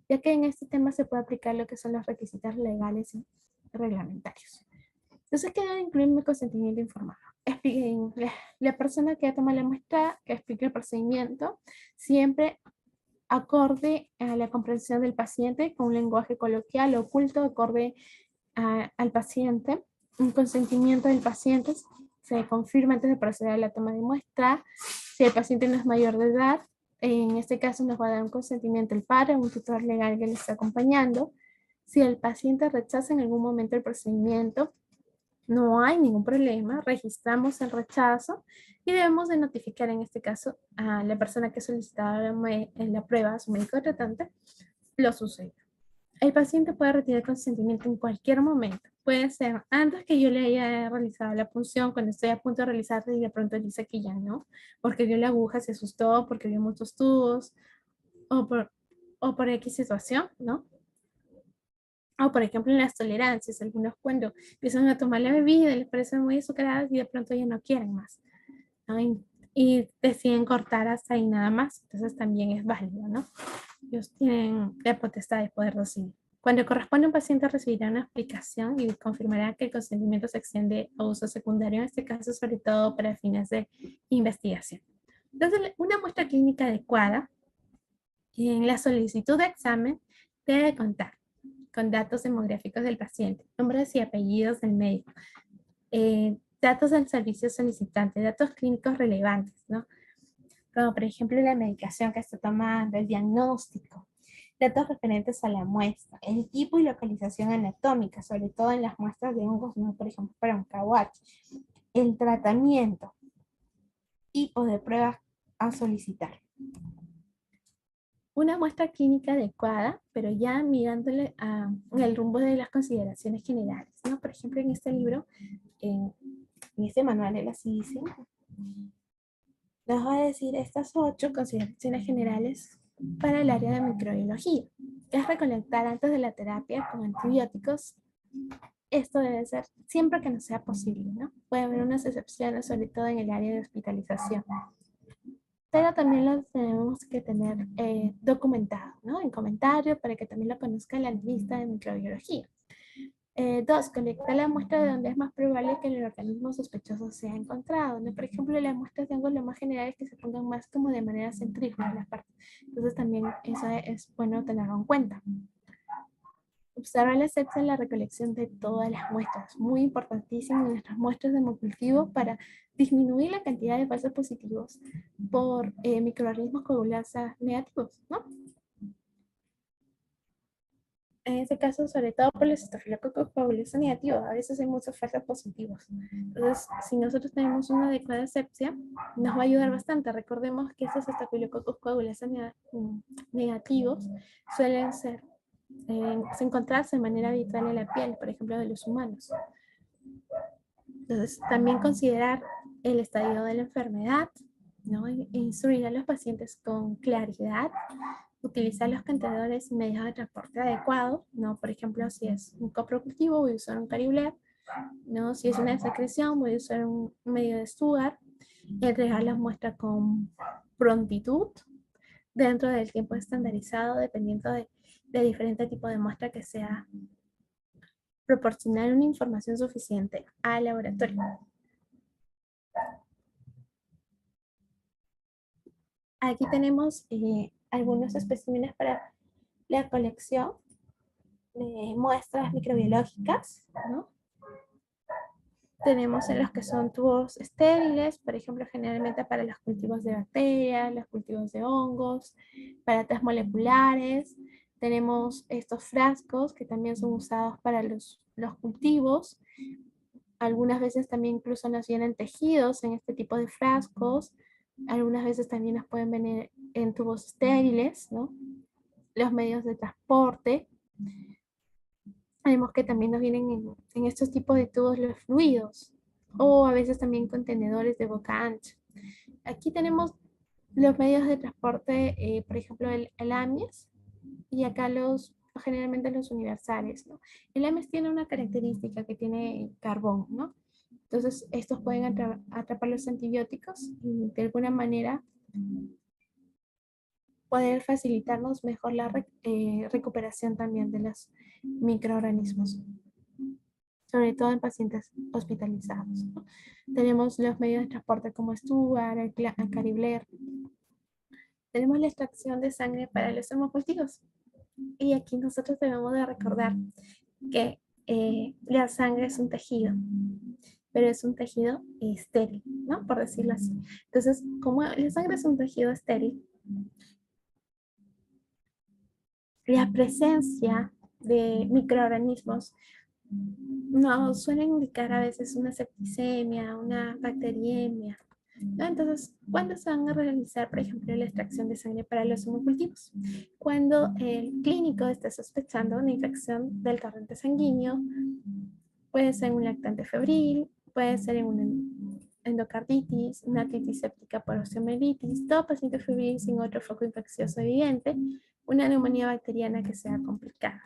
ya que en este tema se puede aplicar lo que son los requisitos legales y reglamentarios. Entonces, ¿qué debe incluir mi consentimiento informado? La persona que toma la muestra, que explique el procedimiento, siempre acorde a la comprensión del paciente con un lenguaje coloquial oculto, acorde al paciente. Un consentimiento del paciente se confirma antes de proceder a la toma de muestra. Si el paciente no es mayor de edad, en este caso nos va a dar un consentimiento el padre, un tutor legal que le está acompañando. Si el paciente rechaza en algún momento el procedimiento, no hay ningún problema, registramos el rechazo y debemos de notificar en este caso a la persona que solicitaba la prueba, a su médico tratante, lo sucedido. El paciente puede retirar el consentimiento en cualquier momento. Puede ser antes que yo le haya realizado la punción, cuando estoy a punto de realizarla y de pronto dice que ya no, porque vio la aguja, se asustó, porque vio muchos tubos o por X situación, ¿no? O por ejemplo en las tolerancias, algunos cuando empiezan a tomar la bebida les parece muy azucarada y de pronto ya no quieren más, ¿no? Y deciden cortar hasta ahí nada más, entonces también es válido, ¿no? Ellos tienen la potestad de poder recibir. Cuando corresponde a un paciente recibirá una explicación y confirmará que el consentimiento se extiende a uso secundario, en este caso sobre todo para fines de investigación. Entonces, una muestra clínica adecuada en la solicitud de examen debe contar con datos demográficos del paciente, nombres y apellidos del médico, datos del servicio solicitante, datos clínicos relevantes, ¿no? Como por ejemplo la medicación que está tomando, el diagnóstico, datos referentes a la muestra, el tipo y localización anatómica, sobre todo en las muestras de hongos, ¿no? Por ejemplo para un KWH, el tratamiento, tipo de pruebas a solicitar. Una muestra clínica adecuada, pero ya mirándole el rumbo de las consideraciones generales, ¿no? Por ejemplo, en este libro, en este manual de la CIDIC, nos va a decir estas 8 consideraciones generales para el área de microbiología, que es recolectar antes de la terapia con antibióticos. Esto debe ser siempre que no sea posible, ¿no? Puede haber unas excepciones, sobre todo en el área de hospitalización, pero también lo tenemos que tener documentado, ¿no? En comentarios para que también lo conozca el analista de microbiología. 2, colectar la muestra de donde es más probable que el organismo sospechoso sea encontrado, ¿no? Por ejemplo, las muestras de hongos lo más general es que se pongan más como de manera centrífuga en las partes. Entonces también eso es bueno tenerlo en cuenta. Observar la sepsia en la recolección de todas las muestras, muy importantísimo en nuestras muestras de hemocultivo para disminuir la cantidad de falsos positivos por microorganismos coagulasa negativos, ¿no? En este caso, sobre todo por los estafilococos coagulos son negativos, a veces hay muchos falsos positivos. Entonces, si nosotros tenemos una adecuada asepsia, nos va a ayudar bastante. Recordemos que estos estafilococos coagulos negativos suelen encontrarse de manera habitual en la piel, por ejemplo, de los humanos. Entonces, también considerar el estadio de la enfermedad, ¿no? Instruir a los pacientes con claridad, utilizar los contenedores y medios de transporte adecuados, ¿no? Por ejemplo, si es un coprocultivo, voy a usar un caribler, ¿no? Si es una secreción, voy a usar un medio de Stuart, entregar las muestras con prontitud, dentro del tiempo estandarizado, dependiendo de diferente tipo de muestra que sea, proporcionar una información suficiente al laboratorio. Aquí tenemos algunos especímenes para la colección de muestras microbiológicas, ¿no? Tenemos en los que son tubos estériles, por ejemplo, generalmente para los cultivos de bacterias, los cultivos de hongos, para test moleculares. Tenemos estos frascos que también son usados para los cultivos. Algunas veces también incluso nos vienen tejidos en este tipo de frascos. Algunas veces también nos pueden venir en tubos estériles, ¿no? Los medios de transporte. Vemos que también nos vienen en estos tipos de tubos los fluidos, o a veces también contenedores de boca ancha. Aquí tenemos los medios de transporte, por ejemplo, el AMIS, y acá generalmente los universales, ¿no? El AMIS tiene una característica que tiene carbón, ¿no? Entonces, estos pueden atrapar los antibióticos y de alguna manera poder facilitarnos mejor la recuperación también de los microorganismos, sobre todo en pacientes hospitalizados, ¿no? Tenemos los medios de transporte como Stuart, el Caribler. Tenemos la extracción de sangre para los hemocultivos. Y aquí nosotros debemos de recordar que la sangre es un tejido, pero es un tejido estéril, ¿no? Por decirlo así. Entonces, como la sangre es un tejido estéril, la presencia de microorganismos nos suele indicar a veces una septicemia, una bacteriemia, ¿no? Entonces, ¿cuándo se van a realizar, por ejemplo, la extracción de sangre para los hemocultivos? Cuando el clínico está sospechando una infección del torrente sanguíneo, puede ser un lactante febril, puede ser en una endocarditis, una titis séptica por osteomelitis, todo paciente febril sin otro foco infeccioso evidente, una neumonía bacteriana que sea complicada.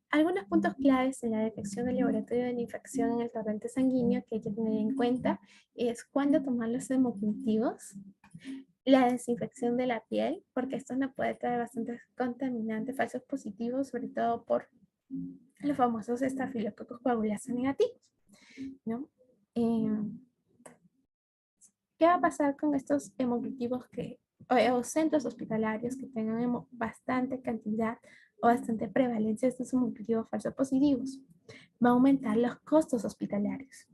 Algunos puntos claves en la detección del laboratorio de la infección en el torrente sanguíneo que hay que tener en cuenta es cuándo tomar los hemocultivos, la desinfección de la piel, porque esto nos puede traer bastantes contaminantes falsos positivos, sobre todo por los famosos estafilococos coagulasa negativos, ¿no? ¿Qué va a pasar con estos hemocultivos o centros hospitalarios que tengan bastante cantidad o bastante prevalencia de estos hemocultivos falsos positivos? Va a aumentar los costos hospitalarios.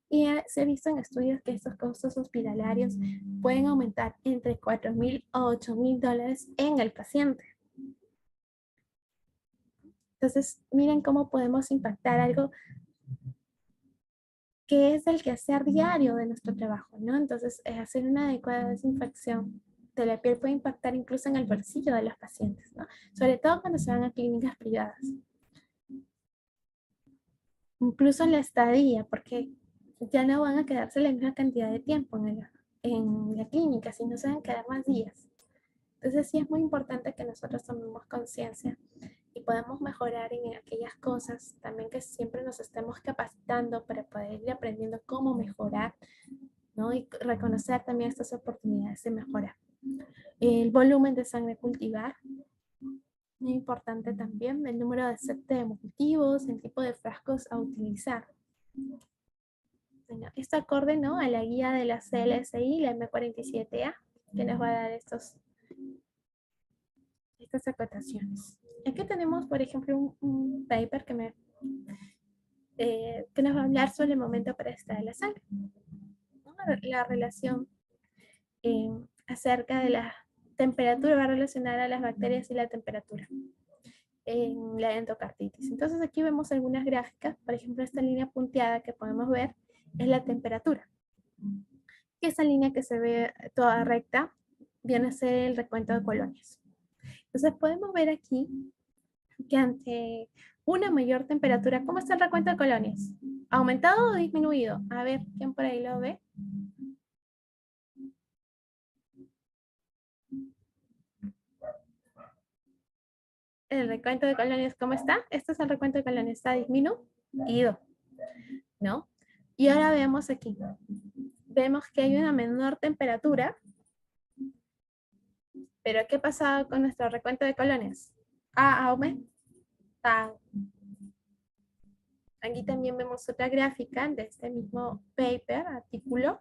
Y se ha visto en estudios que estos costos hospitalarios pueden aumentar entre $4,000 a $8,000 en el paciente. Entonces, miren cómo podemos impactar algo que es el quehacer diario de nuestro trabajo, ¿no? Entonces, hacer una adecuada desinfección de la piel puede impactar incluso en el bolsillo de los pacientes, ¿no? Sobre todo cuando se van a clínicas privadas. Incluso en la estadía, porque ya no van a quedarse la misma cantidad de tiempo en la clínica, sino se van a quedar más días. Entonces sí es muy importante que nosotros tomemos conciencia y podamos mejorar en aquellas cosas, también que siempre nos estemos capacitando para poder ir aprendiendo cómo mejorar, ¿no? Y reconocer también estas oportunidades de mejora. El volumen de sangre cultivar, muy importante también, el número de set de hemocultivos, el tipo de frascos a utilizar. Bueno, esto acorde, ¿no?, a la guía de la CLSI, la M47A, que nos va a dar estas acotaciones. Aquí tenemos, por ejemplo, un paper que nos va a hablar sobre el momento para extraer la sangre, ¿no? La relación acerca de temperatura va a relacionar a las bacterias y la temperatura en la endocarditis. Entonces aquí vemos algunas gráficas, por ejemplo esta línea punteada que podemos ver es la temperatura. Y esa línea que se ve toda recta viene a ser el recuento de colonias. Entonces podemos ver aquí que ante una mayor temperatura, ¿cómo está el recuento de colonias? ¿Aumentado o disminuido? A ver, ¿quién por ahí lo ve? El recuento de colonias, ¿cómo está? Este es el recuento de colonias, está disminuido, ¿no? Y ahora vemos aquí, vemos que hay una menor temperatura, pero ¿qué ha pasado con nuestro recuento de colonias? Ha aumentado. Aquí también vemos otra gráfica de este mismo paper, artículo,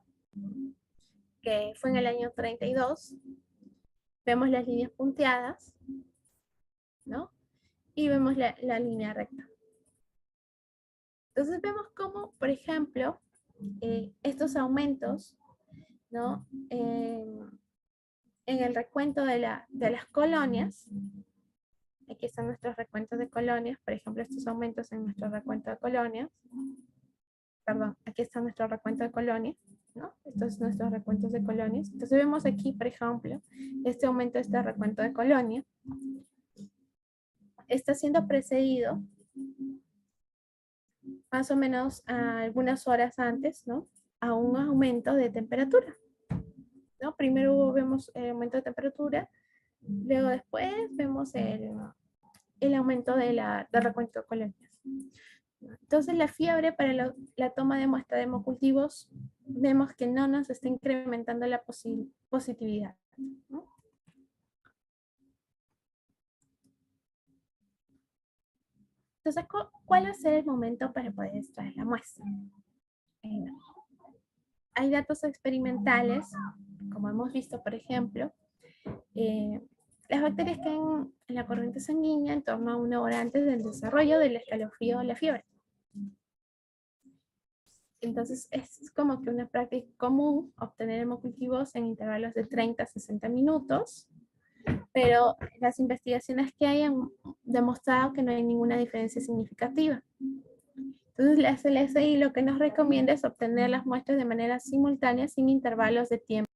que fue en el año 32. Vemos las líneas punteadas, ¿no? Y vemos la línea recta. Entonces vemos cómo, por ejemplo, estos aumentos, ¿no? En el recuento de las colonias, aquí están nuestros recuentos de colonias, por ejemplo, estos aumentos en nuestro recuento de colonias, perdón, aquí está nuestro recuento de colonias, ¿no? Estos son nuestros recuentos de colonias. Entonces vemos aquí, por ejemplo, este aumento de este recuento de colonia está siendo precedido más o menos a algunas horas antes, ¿no? A un aumento de temperatura, ¿no? Primero vemos el aumento de temperatura, luego después vemos el aumento del recuento de colonias. Entonces la fiebre para la toma de muestra de hemocultivos vemos que no nos está incrementando la positividad, ¿no? Entonces, ¿cuál va a ser el momento para poder extraer la muestra? Eh, hay datos experimentales, como hemos visto, por ejemplo, las bacterias caen en la corriente sanguínea en torno a una hora antes del desarrollo del escalofrío o la fiebre. Entonces es como que una práctica común obtener hemocultivos en intervalos de 30 a 60 minutos, pero las investigaciones que hay han demostrado que no hay ninguna diferencia significativa. Entonces la CLSI lo que nos recomienda es obtener las muestras de manera simultánea sin intervalos de tiempo.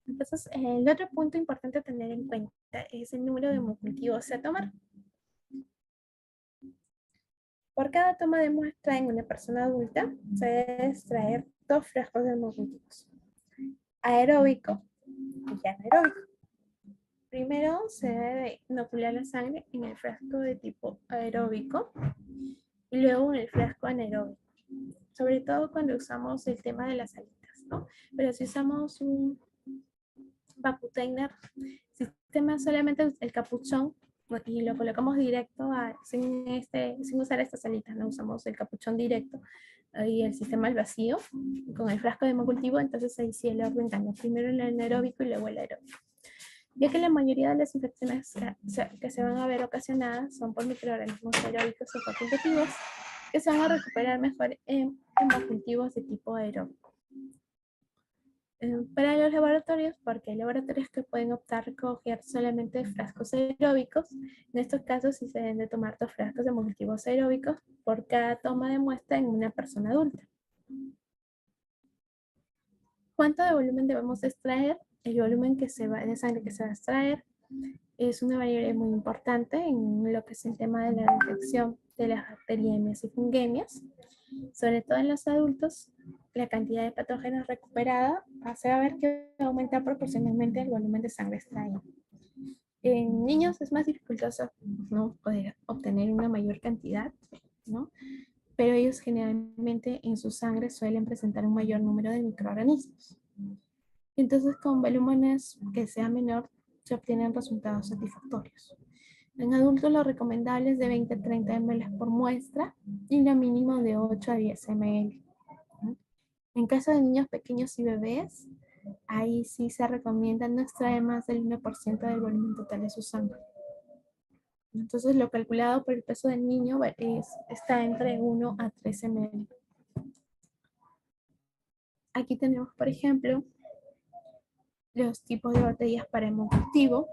Entonces, el otro punto importante a tener en cuenta es el número de hemocultivos a tomar. Por cada toma de muestra en una persona adulta, se debe extraer 2 frascos de hemocultivos, aeróbico y anaeróbico. Primero se debe inocular la sangre en el frasco de tipo aeróbico y luego en el frasco anaeróbico, sobre todo cuando usamos el tema de las salitas, ¿no? Pero si usamos un Vaputainer, sistema solamente el capuchón y lo colocamos directo sin usar estas salitas, no usamos el capuchón directo y el sistema al vacío con el frasco de hemocultivo, entonces ahí sí el orden cambia, primero el anaeróbico y luego el aeróbico. Ya que la mayoría de las infecciones que se van a ver ocasionadas son por microorganismos aeróbicos o facultativos que se van a recuperar mejor en hemocultivos de tipo aeróbico. Para los laboratorios, porque hay laboratorios que pueden optar a recoger solamente frascos aeróbicos. En estos casos sí se deben de tomar 2 frascos de hemocultivos aeróbicos por cada toma de muestra en una persona adulta. ¿Cuánto de volumen debemos extraer? El volumen de sangre que se va a extraer es una variable muy importante en lo que es el tema de la detección de las bacteriemias y fungemias. Sobre todo en los adultos, la cantidad de patógenos recuperada hace a ver que aumenta proporcionalmente el volumen de sangre extraído. En niños es más dificultoso, ¿no?, poder obtener una mayor cantidad, ¿no? Pero ellos generalmente en su sangre suelen presentar un mayor número de microorganismos. Entonces, con volúmenes que sea menor, se obtienen resultados satisfactorios. En adultos lo recomendable es de 20 a 30 ml por muestra y lo mínimo de 8 a 10 ml. En caso de niños pequeños y bebés, ahí sí se recomienda no extraer más del 1% del volumen total de su sangre. Entonces, lo calculado por el peso del niño está entre 1 a 3 ml. Aquí tenemos, por ejemplo, los tipos de botellas para hemocultivo.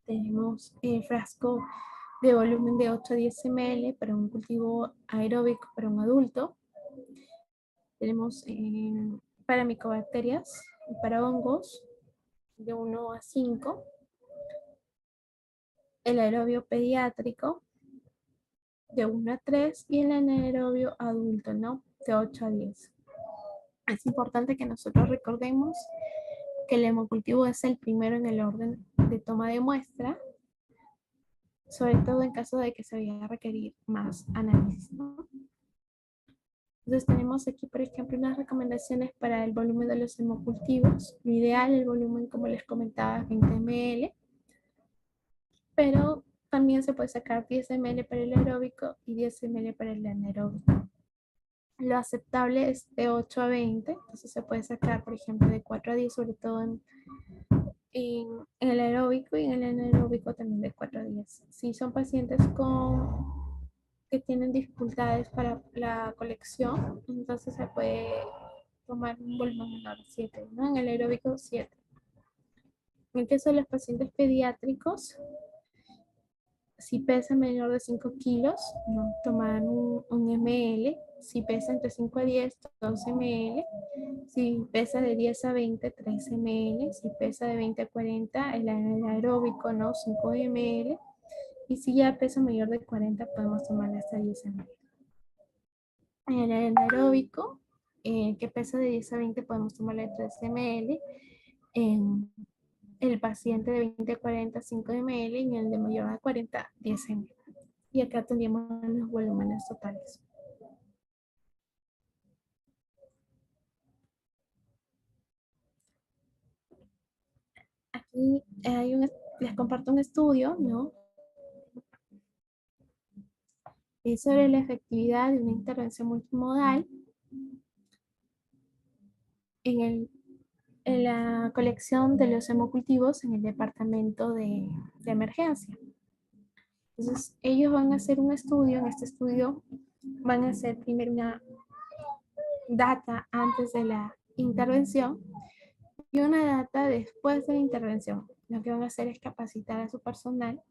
Tenemos el frasco de volumen de 8 a 10 ml para un cultivo aeróbico para un adulto. Tenemos para micobacterias y para hongos de 1 a 5. El aerobio pediátrico de 1 a 3 y el anaerobio adulto, ¿no? De 8 a 10. Es importante que nosotros recordemos que el hemocultivo es el primero en el orden de toma de muestra, sobre todo en caso de que se vaya a requerir más análisis, ¿no? Entonces tenemos aquí, por ejemplo, unas recomendaciones para el volumen de los hemocultivos. Lo ideal, el volumen, como les comentaba, 20 ml, pero también se puede sacar 10 ml para el aeróbico y 10 ml para el anaeróbico. Lo aceptable es de 8 a 20, entonces se puede sacar, por ejemplo, de 4 a 10, sobre todo en el aeróbico, y en el anaeróbico también de 4 a 10. Si son pacientes que tienen dificultades para la colección, entonces se puede tomar un volumen menor, 7, ¿no? En el aeróbico 7. En el caso de los pacientes pediátricos, si pesa menor de 5 kilos, ¿no? Tomar un ml. Si pesa entre 5 a 10, 12 ml. Si pesa de 10 a 20, 13 ml. Si pesa de 20 a 40, el aeróbico, ¿no? 5 ml. Y si ya pesa mayor de 40, podemos tomar hasta 10 ml. En el anaeróbico, que pesa de 10 a 20, podemos tomarle 3 ml. En el paciente de 20 a 40, 5 ml. Y en el de mayor a 40, 10 ml. Y acá tendríamos los volúmenes totales. Aquí les comparto un estudio, ¿no? Es sobre la efectividad de una intervención multimodal en, en la colección de los hemocultivos en el departamento de emergencia. Entonces, ellos van a hacer un estudio. En este estudio van a hacer primero una data antes de la intervención y una data después de la intervención. Lo que van a hacer es capacitar a su personal,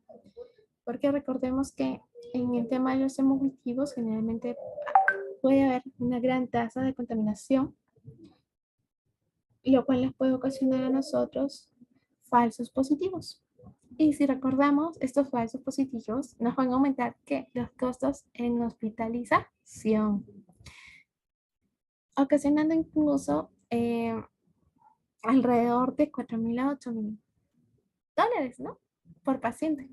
porque recordemos que en el tema de los hemocultivos generalmente puede haber una gran tasa de contaminación, lo cual les puede ocasionar a nosotros falsos positivos. Y si recordamos, estos falsos positivos nos van a aumentar ¿qué? Los costos en hospitalización, ocasionando incluso alrededor de 4.000 a 8.000 dólares, ¿no? Por paciente.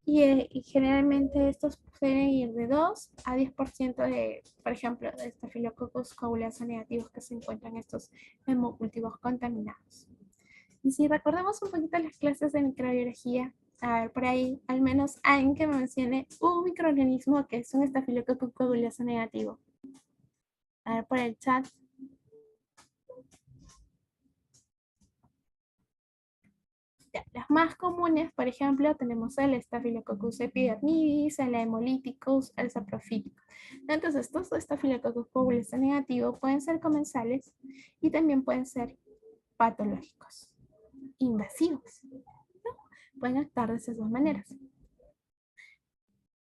Y generalmente estos pueden ir de 2 a 10% de, por ejemplo, de Staphylococcus coagulasa negativos que se encuentran en estos hemocultivos contaminados. Y si recordamos un poquito las clases de microbiología, a ver, por ahí al menos alguien que me mencione un microorganismo que es un Staphylococcus coagulasa negativo. A ver, por el chat. Ya, los más comunes, por ejemplo, tenemos el Staphylococcus epidermidis, el Hemolyticus, el saprophyticus. Entonces, estos Staphylococcus coagulasa negativo pueden ser comensales y también pueden ser patológicos, invasivos, ¿no? Pueden actuar de esas dos maneras.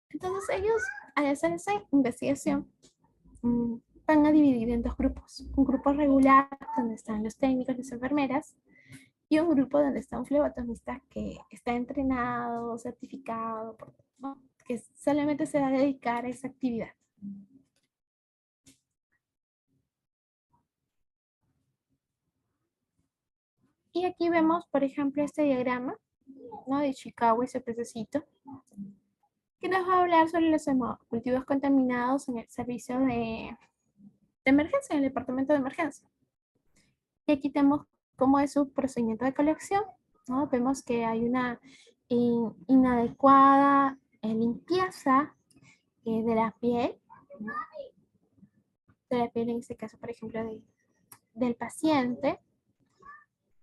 Entonces, ellos, al hacer esa investigación, van a dividir en dos grupos. Un grupo regular, donde están los técnicos, las enfermeras, y un grupo donde está un flebotomista que está entrenado, certificado, ¿no? Que solamente se va a dedicar a esa actividad. Y aquí vemos, por ejemplo, este diagrama, ¿no? De Chicago, ese pececito, que nos va a hablar sobre los cultivos contaminados en el servicio de emergencia, en el departamento de emergencia. Y aquí tenemos cómo es su procedimiento de colección, ¿no? Vemos que hay una inadecuada limpieza de la piel, de la piel, en este caso, por ejemplo, del paciente,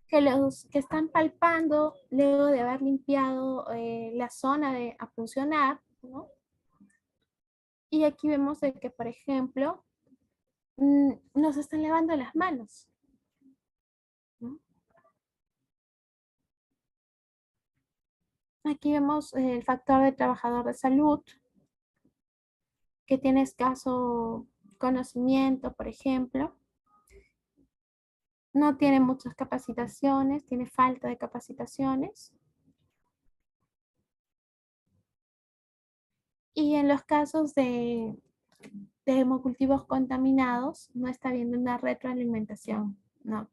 que los que están palpando luego de haber limpiado la zona a funcionar, ¿no? Y aquí vemos de que, por ejemplo, nos están lavando las manos, ¿no? Aquí vemos el factor de trabajador de salud, que tiene escaso conocimiento, por ejemplo, no tiene muchas capacitaciones, tiene falta de capacitaciones. Y en los casos de hemocultivos contaminados, no está habiendo una retroalimentación, ¿no?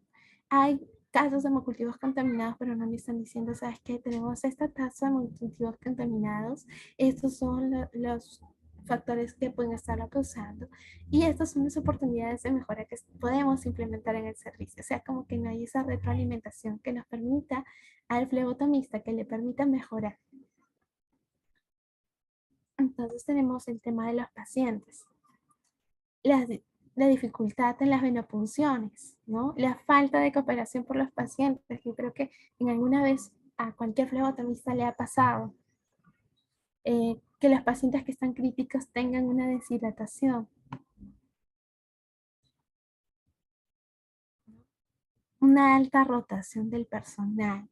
Hay casos de hemocultivos contaminados, pero no me están diciendo, ¿sabes qué? Tenemos esta tasa de hemocultivos contaminados, estos son los factores que pueden estar causando y estas son las oportunidades de mejora que podemos implementar en el servicio. O sea, como que no hay esa retroalimentación que nos permita al flebotomista, que le permita mejorar. Entonces tenemos el tema de los pacientes, la, la dificultad en las venopunciones, ¿no? La falta de cooperación por los pacientes. Yo creo que en alguna vez a cualquier flebotomista le ha pasado que los pacientes que están críticos tengan una deshidratación, una alta rotación del personal,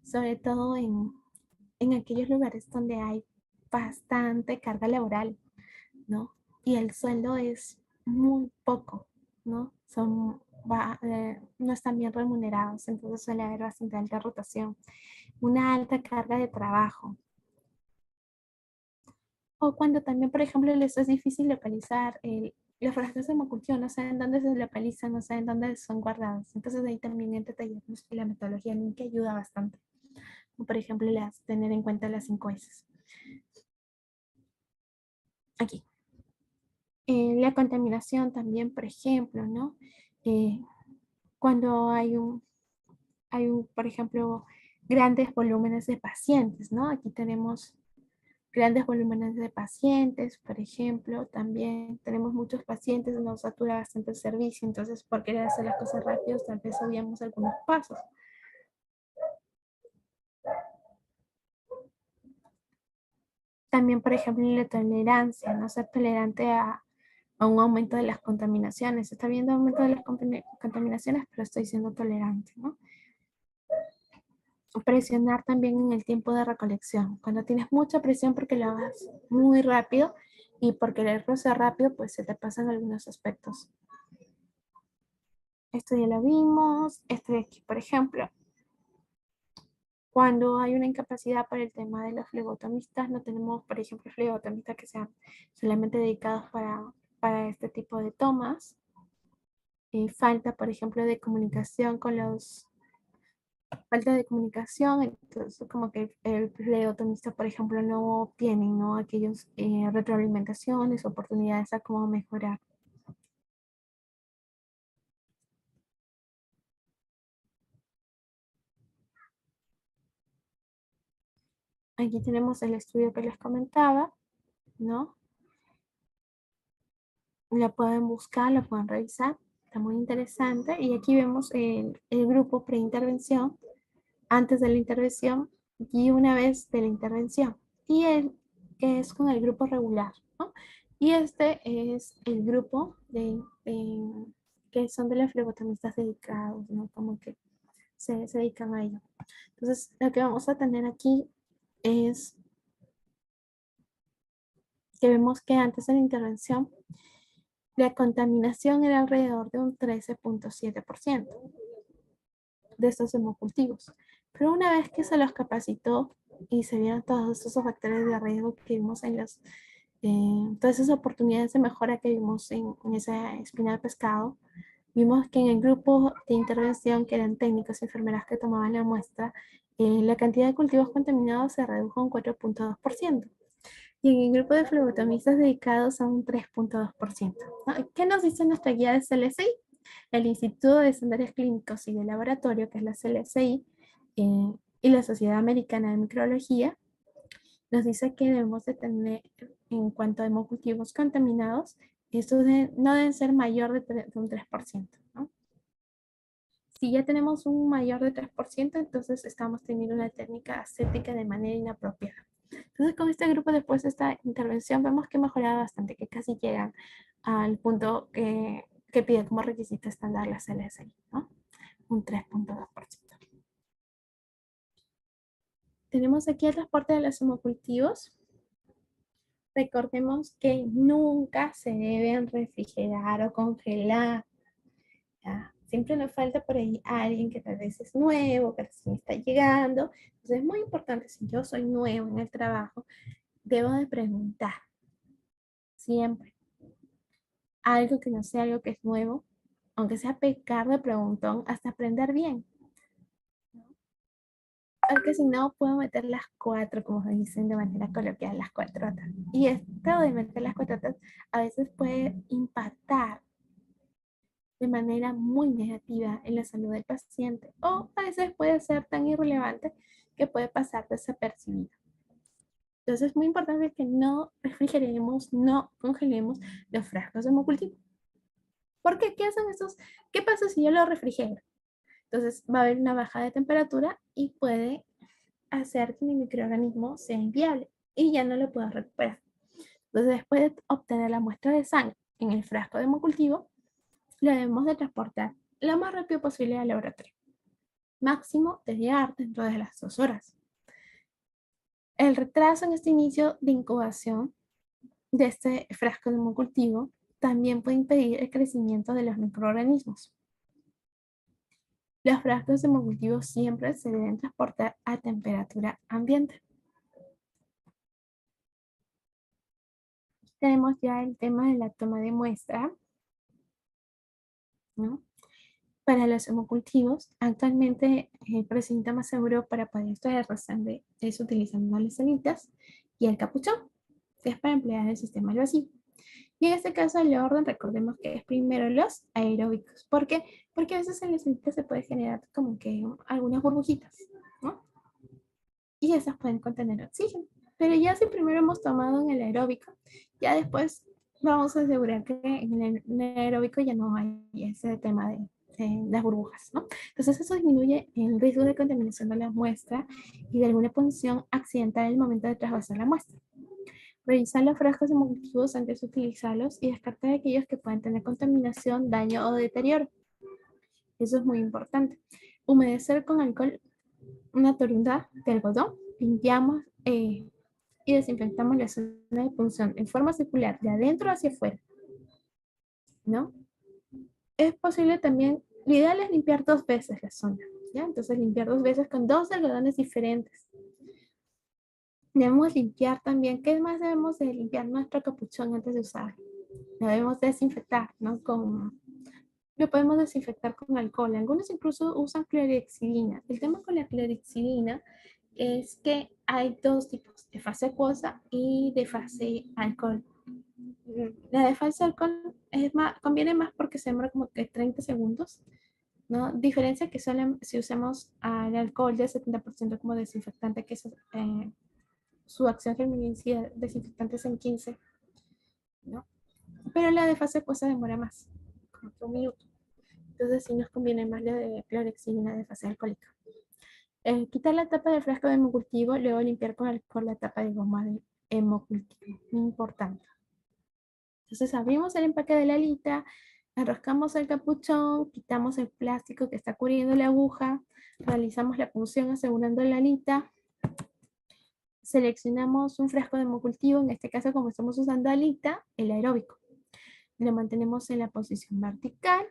sobre todo en aquellos lugares donde hay bastante carga laboral, ¿no? Y el sueldo es muy poco, ¿no? No están bien remunerados, entonces suele haber bastante alta rotación, una alta carga de trabajo. O cuando también, por ejemplo, les es difícil localizar los frascos de hemocultivo, no saben dónde se localizan, no saben dónde son guardados. Entonces ahí también entra la metodología que ayuda bastante. O, por ejemplo, tener en cuenta las 5 S. Aquí. La contaminación también, por ejemplo, ¿no? Eh, cuando por ejemplo, grandes volúmenes de pacientes, ¿no? Aquí tenemos grandes volúmenes de pacientes, por ejemplo, también tenemos muchos pacientes, nos satura bastante el servicio, entonces por querer hacer las cosas rápido, tal vez obviamos algunos pasos. También, por ejemplo, la tolerancia, no ser tolerante a un aumento de las contaminaciones. Está habiendo aumento de las contaminaciones, pero estoy siendo tolerante, ¿no? Presionar también en el tiempo de recolección. Cuando tienes mucha presión porque lo hagas muy rápido y por quererlo hacer rápido, pues se te pasan algunos aspectos. Esto ya lo vimos. Esto de aquí, por ejemplo, cuando hay una incapacidad por el tema de los flebotomistas, no tenemos, por ejemplo, flebotomistas que sean solamente dedicados para este tipo de tomas. Falta, por ejemplo, de comunicación falta de comunicación, entonces como que el flebotomista, por ejemplo, no tienen, ¿no? Aquellos retroalimentaciones, oportunidades a cómo mejorar. Aquí tenemos el estudio que les comentaba, ¿no? La pueden buscar, la pueden revisar, está muy interesante. Y aquí vemos el grupo preintervención, antes de la intervención y una vez de la intervención. Y el que es con el grupo regular, ¿no? Y este es el grupo que son de los flebotomistas dedicados, ¿no? Como que se dedican a ello. Entonces, lo que vamos a tener aquí es que vemos que antes de la intervención la contaminación era alrededor de un 13.7% de estos hemocultivos. Pero una vez que se los capacitó y se vieron todos estos factores de riesgo que vimos todas esas oportunidades de mejora que vimos en esa espina de pescado, vimos que en el grupo de intervención, que eran técnicos y enfermeras que tomaban la muestra, la cantidad de cultivos contaminados se redujo un 4.2%. Y en el grupo de flebotomistas dedicados a un 3.2%. ¿No? ¿Qué nos dice nuestra guía de CLSI? El Instituto de Estándares Clínicos y de Laboratorio, que es la CLSI, y la Sociedad Americana de Microbiología, nos dice que debemos de tener en cuanto a hemocultivos contaminados, estos no deben ser mayor de un 3%, ¿no? Si ya tenemos un mayor de 3%, entonces estamos teniendo una técnica aséptica de manera inapropiada. Entonces, con este grupo, después de esta intervención, vemos que mejora bastante, que casi llegan al punto que pide como requisito estándar la CLSI, ¿no? Un 3.2%. Tenemos aquí el transporte de los hemocultivos. Recordemos que nunca se deben refrigerar o congelar. ¿Ya? Siempre nos falta por ahí alguien que tal vez es nuevo, que recién está llegando. Entonces es muy importante, si yo soy nuevo en el trabajo, debo de preguntar siempre algo que no sea algo que es nuevo, aunque sea pecar de preguntón hasta aprender bien. Porque si no, puedo meter las cuatro, como se dicen de manera coloquial, las cuatrotas. Y esto de meter las cuatrotas a veces puede impactar de manera muy negativa en la salud del paciente o a veces puede ser tan irrelevante que puede pasar desapercibido. Entonces es muy importante que no refrigeremos, no congelemos los frascos de hemocultivo. ¿Por qué? ¿Qué hacen estos? ¿Qué pasa si yo lo refrigero? Entonces va a haber una baja de temperatura y puede hacer que mi microorganismo sea inviable y ya no lo puedo recuperar. Entonces después de obtener la muestra de sangre en el frasco de hemocultivo, lo debemos de transportar lo más rápido posible al laboratorio. Máximo de llegar dentro de las 2 horas. El retraso en este inicio de incubación de este frasco de hemocultivo también puede impedir el crecimiento de los microorganismos. Los frascos de hemocultivo siempre se deben transportar a temperatura ambiente. Tenemos ya el tema de la toma de muestra, ¿no? Para los hemocultivos, actualmente el procedimiento más seguro para poder extraer la sangre es utilizando las salitas y el capuchón, que es para emplear el sistema al vacío. Y en este caso el orden, recordemos que es primero los aeróbicos. ¿Por qué? Porque a veces en las salitas se puede generar como que algunas burbujitas, ¿no? Y esas pueden contener oxígeno. Pero ya si primero hemos tomado en el aeróbico, ya después vamos a asegurar que en el aeróbico ya no hay ese tema de las burbujas, ¿no? Entonces eso disminuye el riesgo de contaminación de la muestra y de alguna punción accidental en el momento de trasvasar la muestra. Revisar los frascos hemocultivos antes de utilizarlos y descartar aquellos que pueden tener contaminación, daño o deterioro. Eso es muy importante. Humedecer con alcohol una toronda de algodón. Limpiamos y desinfectamos la zona de punción en forma circular de adentro hacia afuera, ¿no? Es posible también, lo ideal es limpiar 2 veces la zona, ¿ya? Entonces limpiar 2 veces con 2 algodones diferentes. Debemos limpiar también, ¿qué más debemos de limpiar nuestro capuchón antes de usarlo? Lo debemos desinfectar, ¿no? Lo podemos desinfectar con alcohol. Algunos incluso usan clorexidina. El tema con la clorexidina es que hay dos tipos, de fase acuosa y de fase alcohol. La de fase alcohol es más, conviene más porque se demora como que 30 segundos, ¿no? Diferencia que si usamos el alcohol de 70% como desinfectante, que es, su acción germinicida desinfectante es en 15, ¿no? Pero la de fase acuosa demora más, como que un minuto. Entonces sí nos conviene más la de clorexidina de fase alcohólica. Quitar la tapa del frasco de hemocultivo, luego limpiar con alcohol la tapa de goma de hemocultivo. Muy importante. Entonces abrimos el empaque de la alita, enroscamos el capuchón, quitamos el plástico que está cubriendo la aguja, realizamos la punción asegurando la alita, seleccionamos un frasco de hemocultivo, en este caso como estamos usando alita, el aeróbico. Lo mantenemos en la posición vertical,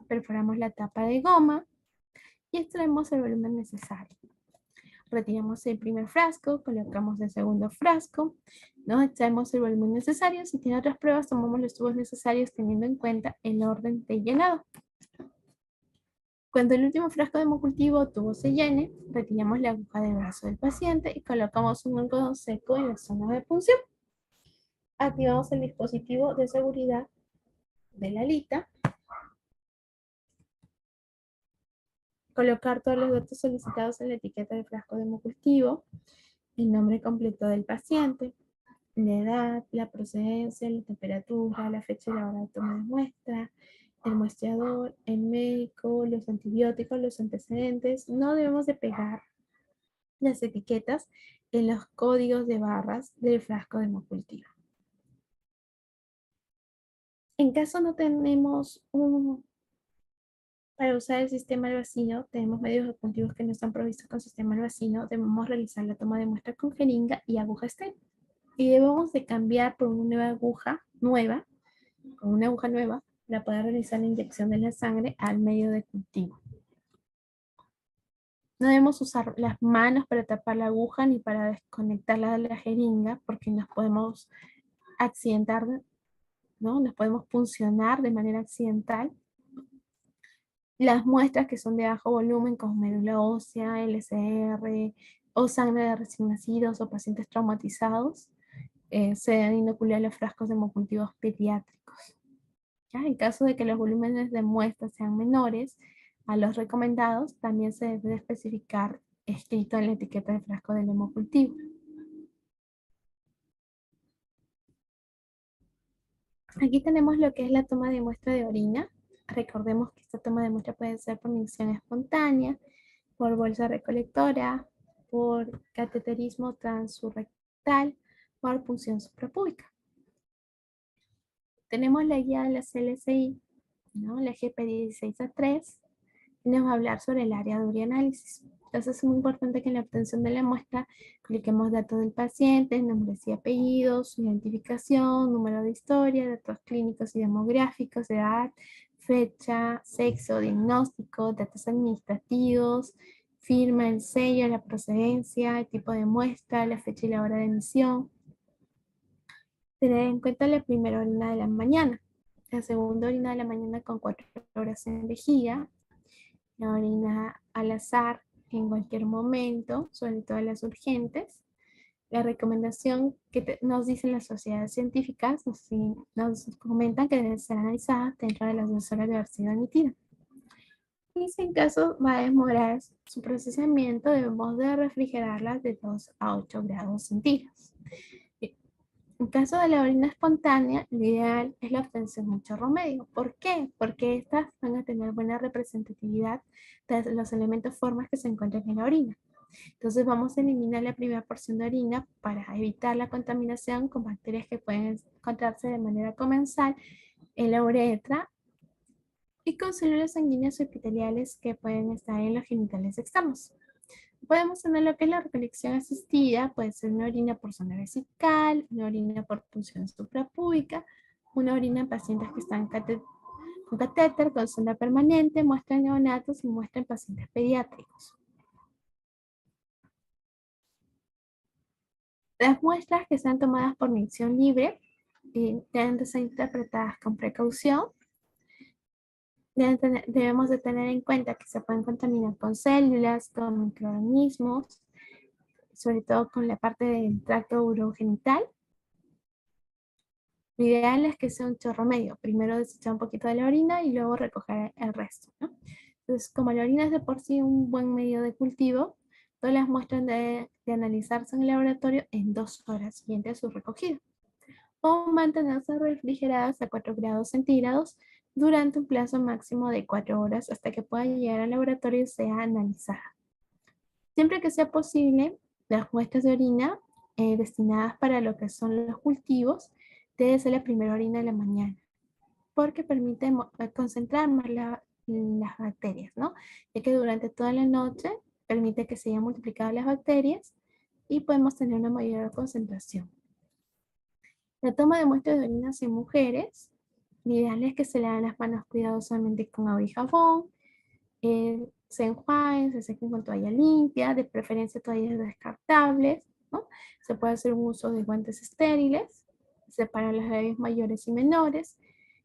perforamos la tapa de goma y extraemos el volumen necesario. Retiramos el primer frasco, colocamos el segundo frasco, ¿no? Extraemos el volumen necesario. Si tiene otras pruebas, tomamos los tubos necesarios teniendo en cuenta el orden de llenado. Cuando el último frasco de hemocultivo o tubo se llene, retiramos la aguja del brazo del paciente y colocamos un algodón seco en la zona de punción. Activamos el dispositivo de seguridad de la alita. Colocar todos los datos solicitados en la etiqueta del frasco de hemocultivo, el nombre completo del paciente, la edad, la procedencia, la temperatura, la fecha y la hora de toma de muestra, el muestreador, el médico, los antibióticos, los antecedentes. No debemos de pegar las etiquetas en los códigos de barras del frasco de hemocultivo. En caso no tenemos para usar el sistema al vacío, tenemos medios hemocultivos que no están provistos con sistema al vacío, debemos realizar la toma de muestra con jeringa y aguja estéril. Y debemos de cambiar por una nueva aguja nueva, con una aguja nueva, para poder realizar la inyección de la sangre al medio de cultivo. No debemos usar las manos para tapar la aguja ni para desconectarla de la jeringa porque nos podemos accidentar, ¿no? Nos podemos puncionar de manera accidental. Las muestras que son de bajo volumen, como médula ósea, LCR o sangre de recién nacidos o pacientes traumatizados, se deben inocular los frascos de hemocultivos pediátricos. ¿Ya? En caso de que los volúmenes de muestras sean menores a los recomendados, también se debe especificar escrito en la etiqueta del frasco del hemocultivo. Aquí tenemos lo que es la toma de muestra de orina. Recordemos que esta toma de muestra puede ser por micción espontánea, por bolsa recolectora, por cateterismo transurrectal, por punción suprapúbica. Tenemos la guía de la CLCI, ¿no? La GP 16A3, y nos va a hablar sobre el área de urianálisis. Entonces es muy importante que en la obtención de la muestra cliquemos datos del paciente, nombres y apellidos, su identificación, número de historia, datos clínicos y demográficos, edad, fecha, sexo, diagnóstico, datos administrativos, firma, el sello, la procedencia, el tipo de muestra, la fecha y la hora de emisión. Tener en cuenta la primera orina de la mañana, la segunda orina de la mañana con 4 horas en vejiga, la orina al azar en cualquier momento, sobre todo las urgentes. La recomendación que nos dicen las sociedades científicas nos comentan que deben ser analizadas dentro de las 2 horas de haber sido emitida. Y si en caso va a demorar su procesamiento, debemos de refrigerarlas de 2 a 8 grados centígrados. En caso de la orina espontánea, lo ideal es la obtención de un chorro medio. ¿Por qué? Porque estas van a tener buena representatividad de los elementos formas que se encuentran en la orina. Entonces vamos a eliminar la primera porción de orina para evitar la contaminación con bacterias que pueden encontrarse de manera comensal en la uretra y con células sanguíneas o epiteliales que pueden estar en los genitales externos. Podemos tener lo que es la recolección asistida, puede ser una orina por zona vesical, una orina por punción suprapúbica, una orina en pacientes que están con catéter, con sonda permanente, muestra en neonatos y muestra en pacientes pediátricos. Las muestras que sean tomadas por micción libre deben de ser interpretadas con precaución. Debemos de tener en cuenta que se pueden contaminar con células, con microorganismos, sobre todo con la parte del tracto urogenital. Lo ideal es que sea un chorro medio. Primero desechar un poquito de la orina y luego recoger el resto, ¿no? Entonces, como la orina es de por sí un buen medio de cultivo, todas las muestras de analizarse en el laboratorio en 2 horas siguientes a su recogida. O mantenerse refrigeradas a 4 grados centígrados durante un plazo máximo de 4 horas hasta que pueda llegar al laboratorio y sea analizada. Siempre que sea posible, las muestras de orina destinadas para lo que son los cultivos debe ser la primera orina de la mañana, porque permite concentrar más las bacterias, ¿no? Ya que durante toda la noche permite que se hayan multiplicado las bacterias y podemos tener una mayor concentración. La toma de muestras de orinas en mujeres, lo ideal es que se laven las manos cuidadosamente con agua y jabón, se enjuaguen, se sequen con toalla limpia, de preferencia toallas descartables, ¿no? Se puede hacer un uso de guantes estériles, separar los bebés mayores y menores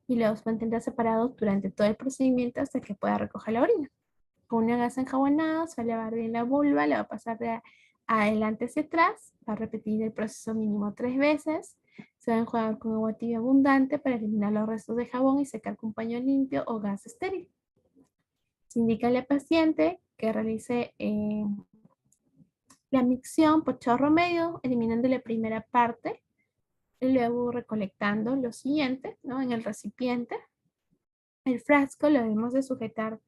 y los mantendrá separados durante todo el procedimiento hasta que pueda recoger la orina. Con una gasa enjabonada, se va a lavar bien la vulva, la va a pasar de adelante hacia atrás, va a repetir el proceso mínimo 3 veces, se va a enjuagar con agua tibia abundante para eliminar los restos de jabón y secar con paño limpio o gas estéril. Se indica al paciente que realice la micción por chorro medio, eliminando la primera parte Y luego recolectando lo siguiente, ¿no? En el recipiente, el frasco lo debemos de sujetar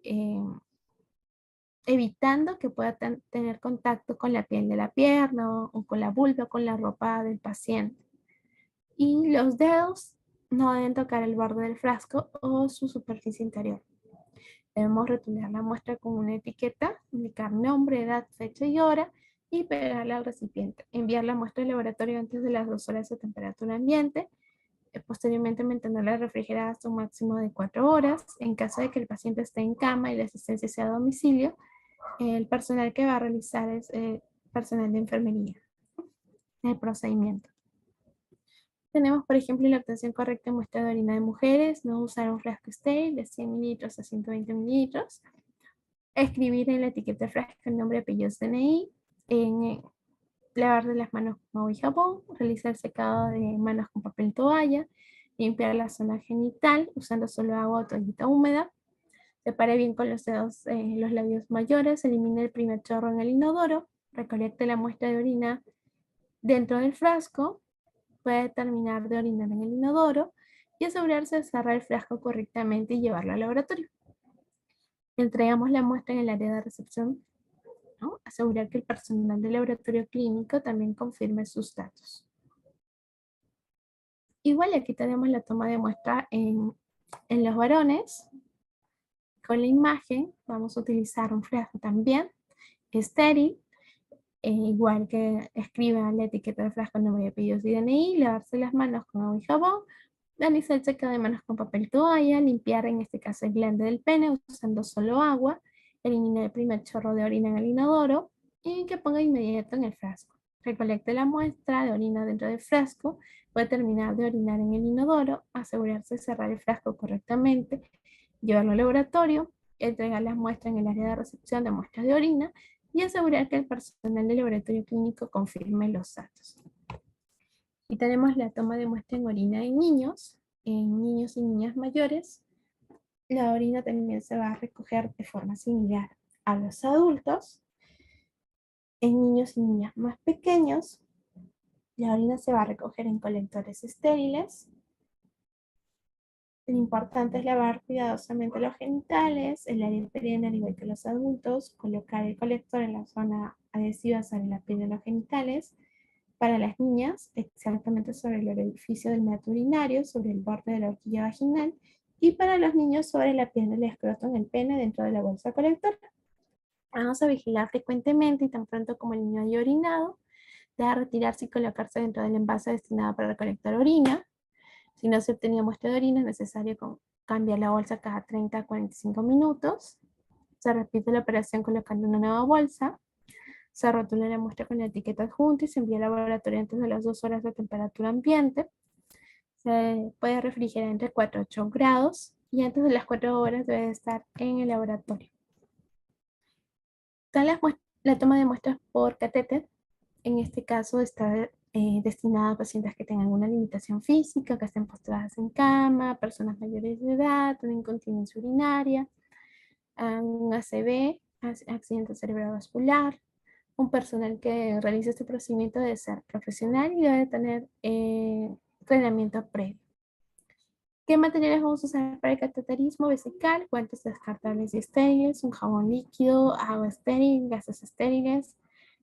eh, evitando que pueda tener contacto con la piel de la pierna o con la vulva o con la ropa del paciente. Y los dedos no deben tocar el borde del frasco o su superficie interior. Debemos retocar la muestra con una etiqueta, indicar nombre, edad, fecha y hora y pegarla al recipiente. Enviar la muestra al laboratorio antes de las 2 horas a temperatura ambiente. Posteriormente mantenerla refrigerada hasta un máximo de 4 horas. En caso de que el paciente esté en cama y la asistencia sea a domicilio, el personal que va a realizar es personal de enfermería. El procedimiento. Tenemos, por ejemplo, la obtención correcta de muestra de orina de mujeres, no usar un frasco estéril de 100 mililitros a 120 mililitros, escribir en la etiqueta del frasco el nombre, apellidos, DNI, lavar de las manos con agua y jabón, realizar el secado de manos con papel toalla, limpiar la zona genital usando solo agua o toallita húmeda, separe bien con los dedos los labios mayores, elimine el primer chorro en el inodoro, recolecte la muestra de orina dentro del frasco, puede terminar de orinar en el inodoro y asegurarse de cerrar el frasco correctamente y llevarlo al laboratorio. Entregamos la muestra en el área de recepción, ¿no? Asegurar que el personal del laboratorio clínico también confirme sus datos. Igual aquí tenemos la toma de muestra en los varones. Con la imagen vamos a utilizar un frasco también estéril, igual que escriba la etiqueta del frasco, nombre y apellidos y DNI, lavarse las manos con agua y jabón, realizar el secado de manos con papel toalla, limpiar en este caso el glande del pene usando solo agua, eliminar el primer chorro de orina en el inodoro y que ponga inmediato en el frasco. Recolecte la muestra de orina dentro del frasco, puede terminar de orinar en el inodoro, asegurarse de cerrar el frasco correctamente, llevarlo al laboratorio, entregar las muestras en el área de recepción de muestras de orina y asegurar que el personal del laboratorio clínico confirme los datos. Y tenemos la toma de muestra en orina en niños y niñas mayores. La orina también se va a recoger de forma similar a los adultos. En niños y niñas más pequeños, la orina se va a recoger en colectores estériles. Lo importante es lavar cuidadosamente los genitales, el área perianal al igual que los adultos, colocar el colector en la zona adhesiva sobre la piel de los genitales. Para las niñas, exactamente sobre el orificio del meato urinario, sobre el borde de la horquilla vaginal, y para los niños sobre la piel del escroto en el pene dentro de la bolsa colectora. Vamos a vigilar frecuentemente y tan pronto como el niño haya orinado, debe retirarse y colocarse dentro del envase destinado para recolectar orina. Si no se obtenía muestra de orina, es necesario cambiar la bolsa cada 30 a 45 minutos. Se repite la operación colocando una nueva bolsa. Se rotula la muestra con la etiqueta adjunta y se envía al laboratorio antes de las 2 horas a temperatura ambiente. Se puede refrigerar entre 4 y 8 grados y antes de las 4 horas debe estar en el laboratorio. La toma de muestras por catéter, en este caso está destinada a pacientes que tengan alguna limitación física, que estén postradas en cama, personas mayores de edad, una incontinencia urinaria, un ACV, accidente cerebrovascular. Un personal que realice este procedimiento debe ser profesional y debe tener entrenamiento previo. ¿Qué materiales vamos a usar para el cateterismo vesical? Guantes descartables y estériles, un jabón líquido, agua estéril, gases estériles,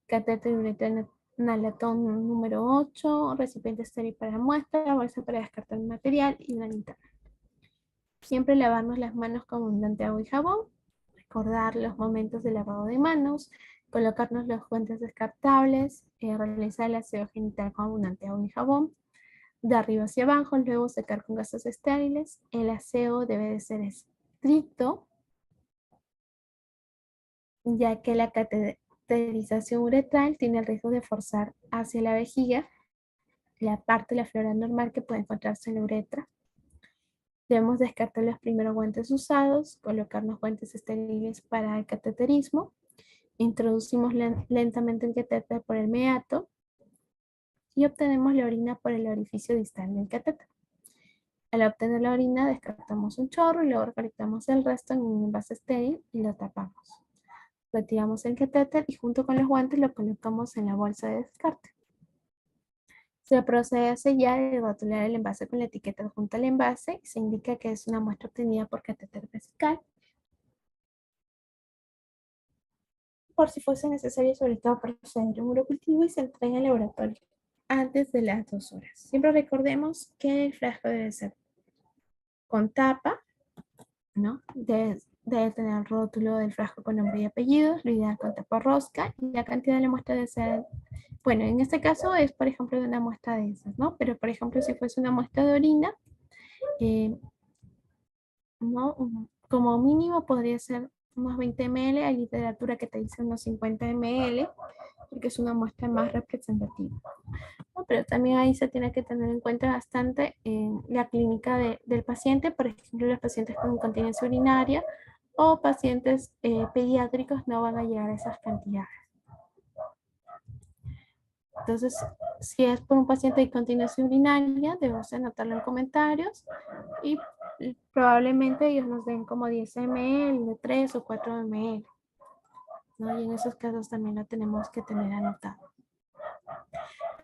catéter de uretra nalatón número 8, recipiente estéril para muestra, bolsa para descartar el material y una linterna. Siempre lavarnos las manos con abundante agua y jabón, recordar los momentos de lavado de manos, colocarnos los guantes descartables, realizar el aseo genital con abundante agua y jabón, de arriba hacia abajo, luego secar con gases estériles. El aseo debe de ser estricto, ya que la cateterización uretral tiene el riesgo de forzar hacia la vejiga la parte de la flora normal que puede encontrarse en la uretra. Debemos descartar los primeros guantes usados, colocarnos guantes estériles para el cateterismo. Introducimos lentamente el catéter por el meato y obtenemos la orina por el orificio distal del catéter. Al obtener la orina, descartamos un chorro y luego recolectamos el resto en un envase estéril y lo tapamos. Retiramos el catéter y junto con los guantes lo colocamos en la bolsa de descarte. Se procede a sellar y rotular el envase con la etiqueta junto al envase y se indica que es una muestra obtenida por catéter vesical. Por si fuese necesario, sobre todo proceder a un urocultivo y se entrega al laboratorio antes de las 2 horas. Siempre recordemos que el frasco debe ser con tapa, ¿no? Debe tener el rótulo del frasco con nombre y apellidos, lo ideal con tapa rosca, y la cantidad de la muestra debe ser, bueno, en este caso es, por ejemplo, de una muestra de esas, ¿no? Pero, por ejemplo, si fuese una muestra de orina, eh, ¿no? Como mínimo podría ser unos 20 ml, hay literatura que te dice unos 50 ml, porque es una muestra más representativa. ¿No? Pero también ahí se tiene que tener en cuenta bastante la clínica del paciente, por ejemplo, los pacientes con incontinencia urinaria o pacientes pediátricos no van a llegar a esas cantidades. Entonces, si es por un paciente de incontinencia urinaria, debemos anotarlo en comentarios y probablemente ellos nos den como 10 ml, de 3 o 4 ml, ¿no? Y en esos casos también lo tenemos que tener anotado.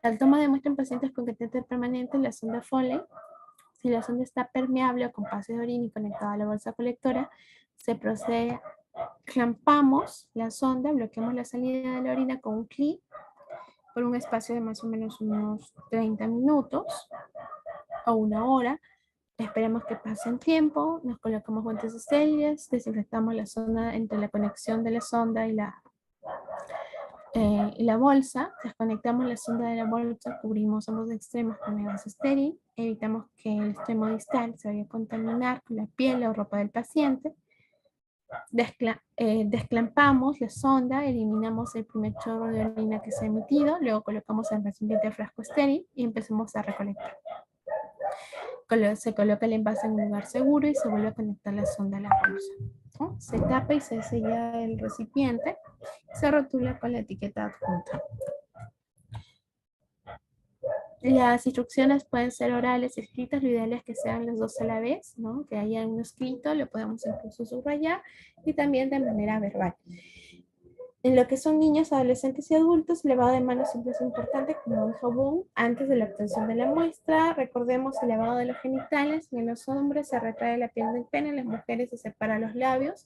La toma de muestra en pacientes con catéter permanente, la sonda Foley. Si la sonda está permeable o con pase de orina y conectada a la bolsa colectora, se procede, clampamos la sonda, bloqueamos la salida de la orina con un clip por un espacio de más o menos unos 30 minutos o una hora. Esperamos que pase el tiempo, nos colocamos guantes estériles, desinfectamos la zona entre la conexión de la sonda y la bolsa, desconectamos la sonda de la bolsa, cubrimos ambos extremos con el gas estéril, evitamos que el extremo distal se vaya a contaminar con la piel o ropa del paciente, desclampamos la sonda, eliminamos el primer chorro de orina que se ha emitido, luego colocamos el recipiente frasco estéril y empezamos a recolectar. Se coloca el envase en un lugar seguro y se vuelve a conectar la sonda a la bolsa, ¿no? Se tapa y se sella el recipiente, se rotula con la etiqueta adjunta. Las instrucciones pueden ser orales, escritas, lo ideal es que sean los dos a la vez, ¿no? Que haya un escrito, lo podemos incluso subrayar, y también de manera verbal. En lo que son niños, adolescentes y adultos, el lavado de manos siempre es importante, como un jabón antes de la obtención de la muestra. Recordemos el lavado de los genitales. En los hombres se retrae la piel del pene, en las mujeres se separa los labios,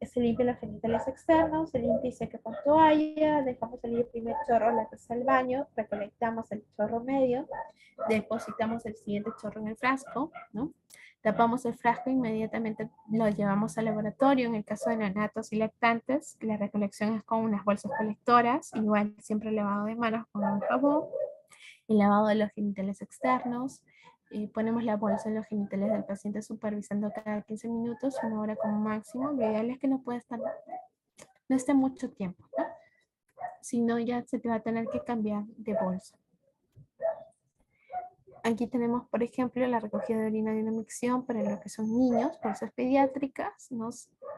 se limpian los genitales externos, se limpia y seca con toalla, dejamos salir el primer chorro, la taza al baño, recolectamos el chorro medio, depositamos el siguiente chorro en el frasco, ¿no? Tapamos el frasco e inmediatamente lo llevamos al laboratorio. En el caso de neonatos y lactantes, la recolección es con unas bolsas colectoras, igual siempre lavado de manos con un jabón, el lavado de los genitales externos, ponemos la bolsa en los genitales del paciente supervisando cada 15 minutos, una hora como máximo. Lo ideal es que no pueda estar, no esté mucho tiempo, ¿no? Si no, ya se te va a tener que cambiar de bolsa. Aquí tenemos, por ejemplo, la recogida de orina de una micción para lo que son niños, bolsas pediátricas, ¿no?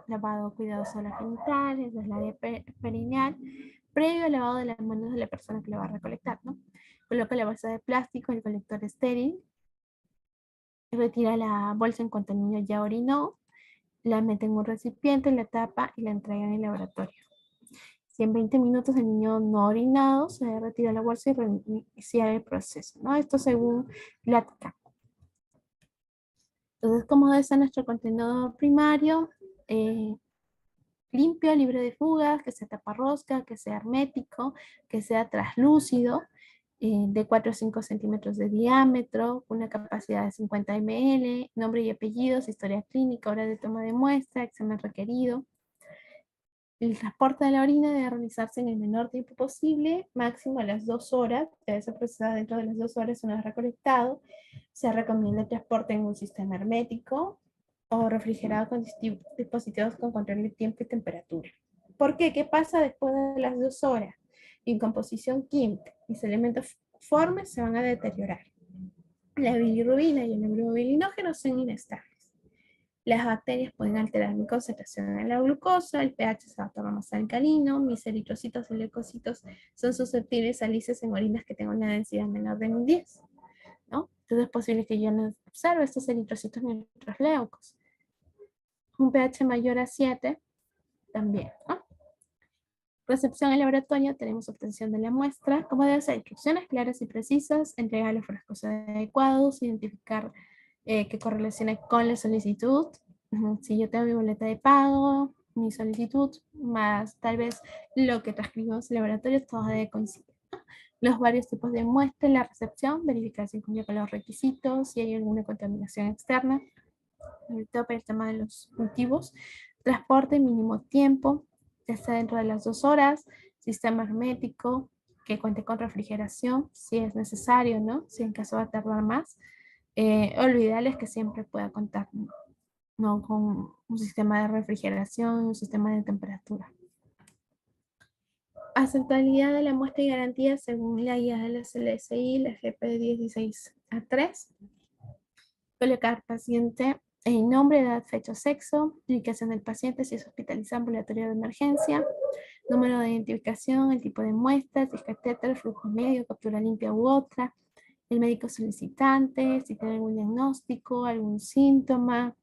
Lavado cuidadoso de los genitales, del área perineal, previo al lavado de las manos de la persona que la va a recolectar, ¿no? Coloca la bolsa de plástico, el colector estéril, retira la bolsa en cuanto el niño ya orinó, la mete en un recipiente, la tapa y la entrega en el laboratorio. Si en 20 minutos el niño no ha orinado, se retira la bolsa y reinicia el proceso, ¿no? Esto según la TCA. Entonces, como debe ser nuestro contenedor primario, limpio, libre de fugas, que sea taparrosca, que sea hermético, que sea traslúcido, de 4 a 5 centímetros de diámetro, una capacidad de 50 ml, nombre y apellidos, historia clínica, hora de toma de muestra, examen requerido. El transporte de la orina debe realizarse en el menor tiempo posible, máximo a las 2 horas, debe ser procesada dentro de las 2 horas una vez recolectado. Se recomienda el transporte en un sistema hermético o refrigerado con dispositivos con control de tiempo y temperatura. ¿Por qué? ¿Qué pasa después de las 2 horas? En composición química, mis elementos formes se van a deteriorar. La bilirrubina y el neurobilinógeno son inestables. Las bacterias pueden alterar mi concentración en la glucosa, el pH se va a tornar más alcalino, mis eritrocitos y leucocitos son susceptibles a lisis en orinas que tengan una densidad menor de 1000, ¿no? Entonces es posible que yo no observe estos eritrocitos ni otros leucos. Un pH mayor a 7 también, ¿no? Recepción en laboratorio, tenemos obtención de la muestra, como debe ser, instrucciones claras y precisas, entregar los frascos adecuados, identificar que correlacione con la solicitud. Si yo tengo mi boleta de pago, mi solicitud, más tal vez lo que transcribimos en el laboratorio, todo debe coincidir. Los varios tipos de muestra en la recepción, verificar si cumple con los requisitos, si hay alguna contaminación externa, sobre todo para el tema de los cultivos, transporte, mínimo tiempo, ya está dentro de las 2 horas, sistema hermético, que cuente con refrigeración, si es necesario, ¿no? Si en caso va a tardar más. Lo ideal es que siempre pueda contar, ¿no? Con un sistema de refrigeración, un sistema de temperatura. Aceptabilidad de la muestra y garantía según la guía de la CLSI, la GP 16A3. Colocar paciente en nombre, edad, fecha, sexo, ubicación del paciente si es hospitalizado ambulatorio de emergencia, número de identificación, el tipo de muestra, si es catéter, flujo medio, captura limpia u otra, el médico solicitante, si tiene algún diagnóstico, algún síntoma,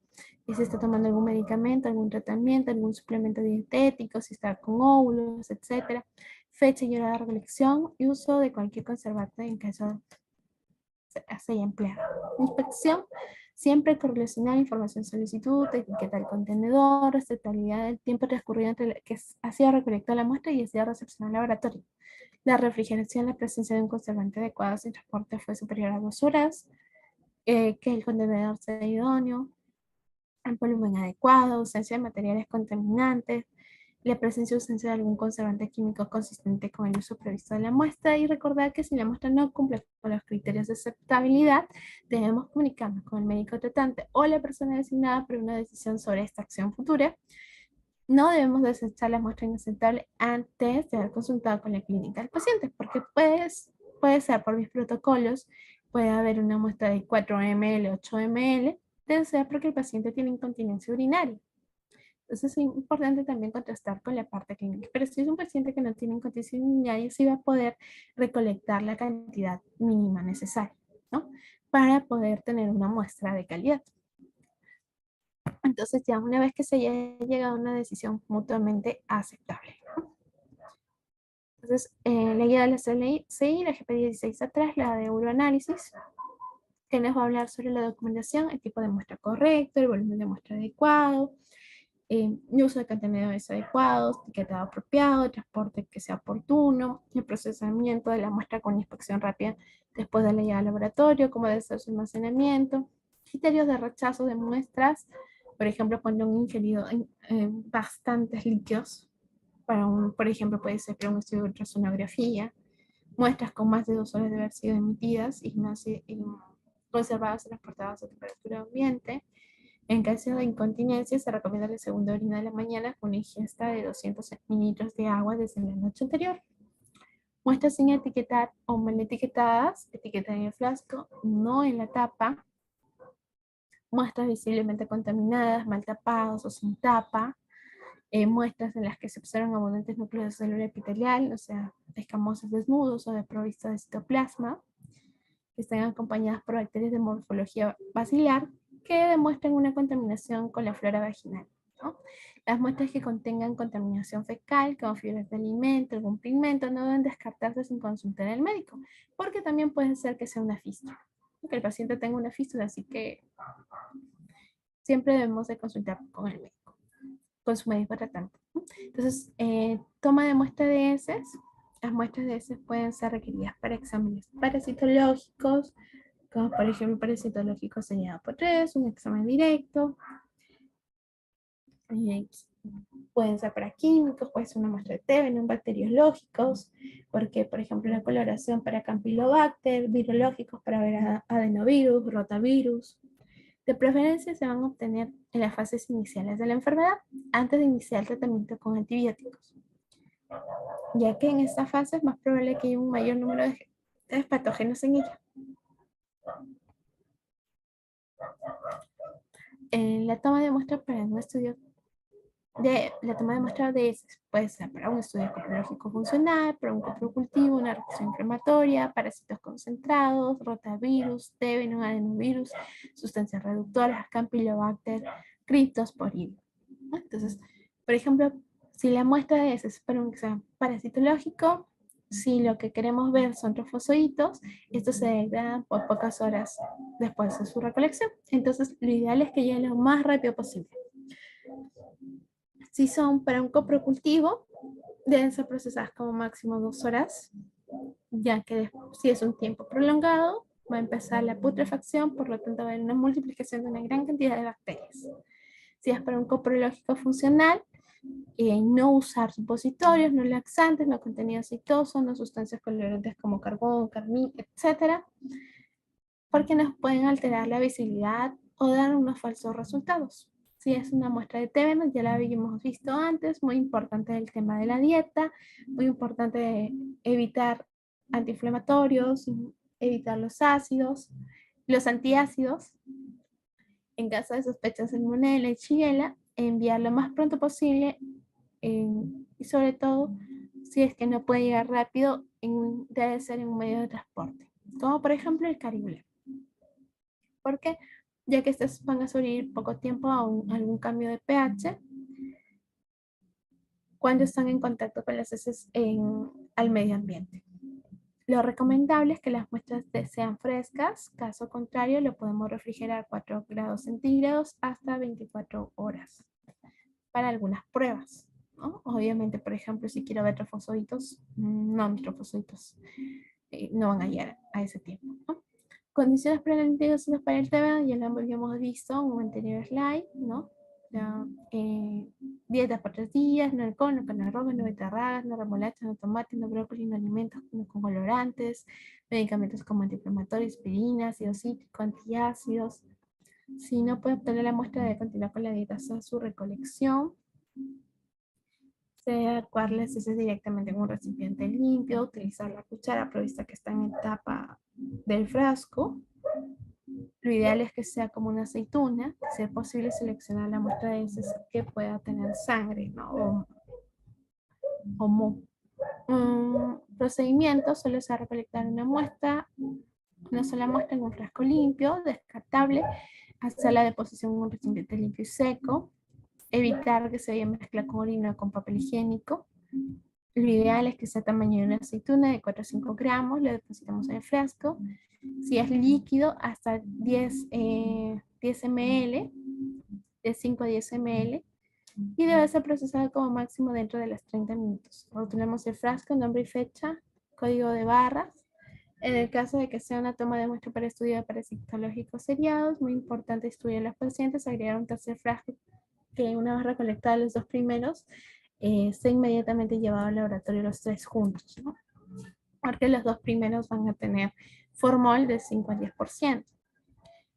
si se está tomando algún medicamento, algún tratamiento, algún suplemento dietético, si está con óvulos, etc. Fecha y hora de recolección y uso de cualquier conservante en caso se haya empleado. Inspección, siempre correlacionar información solicitud, etiqueta del contenedor, totalidad del tiempo transcurrido entre que ha sido recolectada la muestra y ha sido recepcionada al laboratorio. La refrigeración, la presencia de un conservante adecuado sin transporte fue superior a 2 horas, que el contenedor sea idóneo, el volumen adecuado, ausencia de materiales contaminantes, la presencia o ausencia de algún conservante químico consistente con el uso previsto de la muestra y recordar que si la muestra no cumple con los criterios de aceptabilidad, debemos comunicarnos con el médico tratante o la persona designada para una decisión sobre esta acción futura. No debemos desechar la muestra inaceptable antes de haber consultado con la clínica del paciente, porque puede ser por mis protocolos, puede haber una muestra de 4 ml, 8 ml, debe ser porque el paciente tiene incontinencia urinaria. Entonces es importante también contrastar con la parte clínica. Pero si es un paciente que no tiene incontinencia urinaria, sí va a poder recolectar la cantidad mínima necesaria, ¿no? Para poder tener una muestra de calidad. Entonces ya una vez que se haya llegado a una decisión mutuamente aceptable. Entonces la guía de la CLI, la GP 16A3, la de uroanálisis, que nos va a hablar sobre la documentación, el tipo de muestra correcto, el volumen de muestra adecuado, uso de contenedores adecuados, etiquetado apropiado, transporte que sea oportuno, el procesamiento de la muestra con inspección rápida después de la llegada al laboratorio, cómo debe ser su almacenamiento, criterios de rechazo de muestras, por ejemplo, cuando han ingerido bastantes líquidos, por ejemplo, puede ser para un estudio de ultrasonografía, muestras con más de 2 horas de haber sido emitidas y conservadas y transportadas a temperatura ambiente. En caso de incontinencia, se recomienda la segunda orina de la mañana con una ingesta de 200 mililitros de agua desde la noche anterior. Muestras sin etiquetar o mal etiquetadas, etiqueta en el frasco, no en la tapa. Muestras visiblemente contaminadas, mal tapadas o sin tapa. Muestras en las que se observan abundantes núcleos de célula epitelial, o sea, escamosos desnudos o desprovista de citoplasma, que estén acompañadas por bacterias de morfología basilar que demuestran una contaminación con la flora vaginal, ¿no? Las muestras que contengan contaminación fecal, como fibras de alimento, algún pigmento, no deben descartarse sin consultar al médico, porque también puede ser que sea una fístula, que el paciente tenga una fístula, así que siempre debemos de consultar con el médico, con su médico tratante. Entonces, toma de muestra de heces. Las muestras de heces pueden ser requeridas para exámenes parasitológicos, como por ejemplo parasitológico señalado por 3, un examen directo. Pueden ser para químicos, puede ser una muestra de TB, bacteriológicos, porque por ejemplo la coloración para Campylobacter, virológicos para ver adenovirus, rotavirus. De preferencia se van a obtener en las fases iniciales de la enfermedad, antes de iniciar el tratamiento con antibióticos, ya que en esta fase es más probable que haya un mayor número de patógenos en ella. La toma de muestra para un estudio la toma de muestra de heces puede ser para un estudio coprológico funcional, para un coprocultivo, una reacción inflamatoria, parásitos concentrados, rotavirus, TB, adenovirus, sustancias reductoras, Campylobacter, criptosporidium. Entonces, por ejemplo, Si la muestra es para un examen parasitológico, si lo que queremos ver son trofosoditos, estos se degradan por pocas horas después de su recolección. Entonces, lo ideal es que lleguen lo más rápido posible. Si son para un coprocultivo, deben ser procesadas como máximo 2 horas, ya que si es un tiempo prolongado, va a empezar la putrefacción, por lo tanto va a haber una multiplicación de una gran cantidad de bacterias. Si es para un coprológico funcional, no usar supositorios, no laxantes, no contenido aceitoso, no sustancias colorantes como carbón, carmín, etcétera, porque nos pueden alterar la visibilidad o dar unos falsos resultados. Si es una muestra de TB, ya la habíamos visto antes, muy importante el tema de la dieta, muy importante evitar antiinflamatorios, evitar los ácidos, los antiácidos. En caso de sospechas de salmonella y shigella, enviar lo más pronto posible y sobre todo si es que no puede llegar rápido, debe ser en un medio de transporte, como por ejemplo el Caribe. Porque ya que estos van a sobrevivir poco tiempo a algún cambio de pH cuando están en contacto con las heces al medio ambiente. Lo recomendable es que las muestras sean frescas, caso contrario lo podemos refrigerar a 4 grados centígrados hasta 24 horas para algunas pruebas, ¿no? Obviamente, por ejemplo, si quiero ver trofosoditos, no, mis trofosoditos no van a llegar a ese tiempo, ¿no? Condiciones para el integración para el tema, ya lo habíamos visto en un anterior slide, ¿no? La, dietas por 3 días, no alcohol, no carne roja, no betarragas, no remolacha, no tomate, no brócoli, no alimentos con colorantes, medicamentos como antiinflamatorios, aspirina, ácido cítrico, antiácidos. Si no puede obtener la muestra, debe continuar con la dieta hasta su recolección. Se debe adecuar las heces directamente en un recipiente limpio, utilizar la cuchara provista que está en la tapa del frasco. Lo ideal es que sea como una aceituna, si es posible seleccionar la muestra de heces que pueda tener sangre, ¿no? o moho. Procedimiento suele ser recolectar una sola muestra en un frasco limpio, descartable, hacer la deposición en un recipiente limpio y seco, evitar que se vaya a mezclar con orina o con papel higiénico. Lo ideal es que sea tamaño de una aceituna de 4 a 5 gramos, lo depositamos en el frasco. Si es líquido, hasta 10 ml, de 5 a 10 ml, y debe ser procesado como máximo dentro de los 30 minutos. Rotulamos el frasco, nombre y fecha, código de barras. En el caso de que sea una toma de muestra para estudio de parasitológicos seriados, muy importante estudiar a los pacientes, agregar un tercer frasco que una vez recolectados los 2 primeros, se inmediatamente llevado al laboratorio los 3 juntos, ¿no? Porque los 2 primeros van a tener formol de 5 al 10%.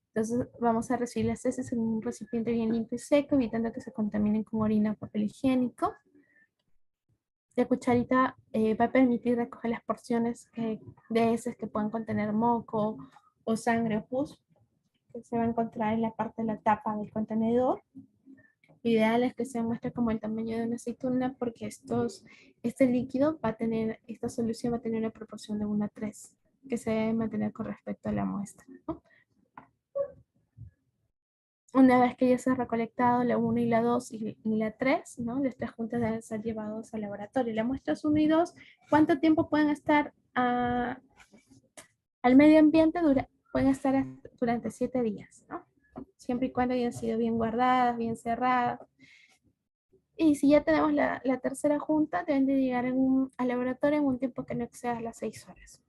Entonces vamos a recibir las heces en un recipiente bien limpio y seco, evitando que se contaminen con orina o papel higiénico. La cucharita va a permitir recoger las porciones de heces que puedan contener moco o sangre o pus, que se va a encontrar en la parte de la tapa del contenedor. Lo ideal es que se muestre como el tamaño de una aceituna, porque este líquido va a tener, esta solución va a tener una proporción de 1 a 3, que se debe mantener con respecto a la muestra, ¿no? Una vez que ya se ha recolectado la 1 y la 2 y la 3, ¿no? Las 3 juntas deben ser llevados al laboratorio. Las muestras 1 y 2, ¿cuánto tiempo pueden estar al medio ambiente? Pueden estar durante 7 días, ¿no? Siempre y cuando hayan sido bien guardadas, bien cerradas. Y si ya tenemos la tercera junta, deben de llegar al laboratorio en un tiempo que no exceda las 6 horas.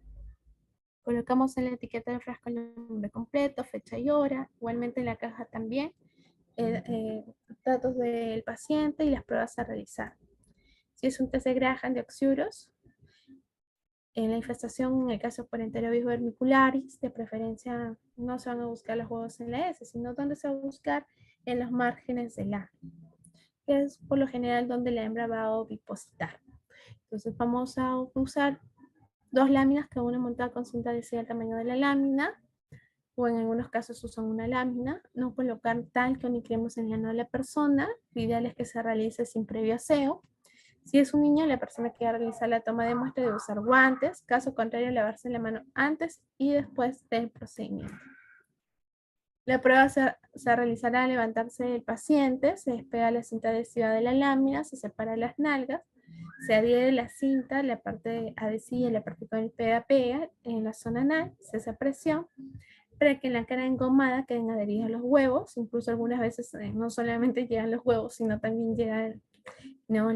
Colocamos en la etiqueta del frasco el nombre completo, fecha y hora, igualmente en la caja también, datos del paciente y las pruebas a realizar. Si es un test de Graham de oxiuros, en la infestación, en el caso por Enterovirus vermicularis, de preferencia no se van a buscar los huevos en la S, sino donde se va a buscar en los márgenes del A, que es por lo general donde la hembra va a ovipositar. Entonces vamos a usar 2 láminas, cada una montada con cinta adhesiva al tamaño de la lámina, o en algunos casos usan una lámina. No colocar tal que unicremos en la mano de la persona. Lo ideal es que se realice sin previo aseo. Si es un niño, la persona que va a realizar la toma de muestra debe usar guantes, caso contrario, lavarse la mano antes y después del procedimiento. La prueba se realizará al levantarse el paciente, se despega la cinta adhesiva de la lámina, se separa las nalgas, se adhiere la cinta, la parte adhesiva y la parte con el pega-pega en la zona anal, se hace presión para que en la cara engomada queden adheridos los huevos, incluso algunas veces no solamente llegan los huevos, sino también llega, no,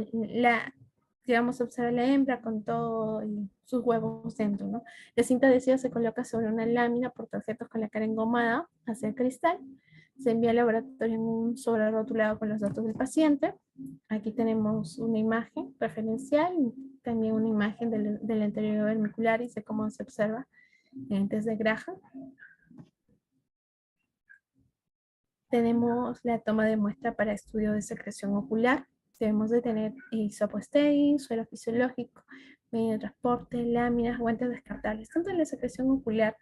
digamos, observa la hembra con todo sus huevos dentro, ¿no? La cinta adhesiva se coloca sobre una lámina por tarjetas con la cara engomada hacia el cristal, se envía al laboratorio en un sobre rotulado con los datos del paciente. Aquí tenemos una imagen referencial, también una imagen del anterior vermicular y de cómo se observa en test de Graham. Tenemos la toma de muestra para estudio de secreción ocular. Debemos de tener hisopo estéril, suelo fisiológico, medio de transporte, láminas, guantes descartables. Tanto en la secreción ocular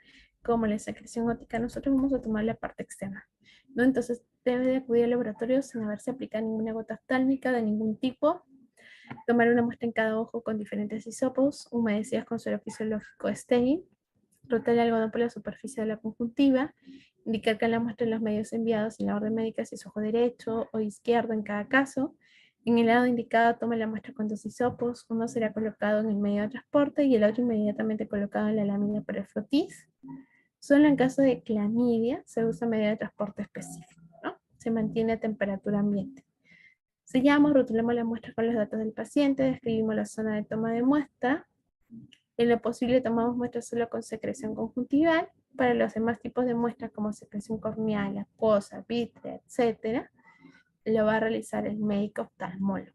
como en la secreción óptica, nosotros vamos a tomar la parte externa, ¿no? Entonces, debe de acudir al laboratorio sin haberse aplicado ninguna gota oftálmica de ningún tipo. Tomar una muestra en cada ojo con diferentes hisopos, humedecidas con suelo fisiológico estéril. Rotar el algodón por la superficie de la conjuntiva, indicar que la muestra en los medios enviados en la orden médica si es ojo derecho o izquierdo en cada caso. En el lado indicado toma la muestra con dos hisopos, uno será colocado en el medio de transporte y el otro inmediatamente colocado en la lámina para el frotis. Solo en caso de clamidia se usa medio de transporte específico, ¿no? Se mantiene a temperatura ambiente. Sellamos, rotulamos la muestra con los datos del paciente, describimos la zona de toma de muestra. En lo posible tomamos muestras solo con secreción conjuntival. Para los demás tipos de muestras como secreción corneal, acuosa, vítrea, etc., lo va a realizar el médico oftalmólogo,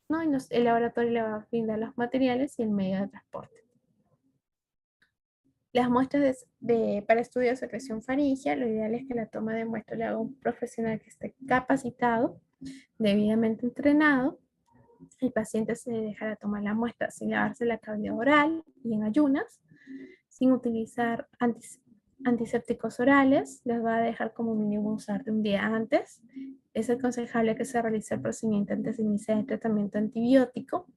¿no? Y el laboratorio le va a brindar los materiales y el medio de transporte. Las muestras para estudio de secreción faríngea, lo ideal es que la toma de muestra le haga un profesional que esté capacitado, debidamente entrenado. El paciente se dejará tomar la muestra sin lavarse la cavidad oral y en ayunas, sin utilizar antisépticos orales, los va a dejar como mínimo usar de un día antes. Es aconsejable que se realice el procedimiento antes de iniciar el tratamiento antibiótico.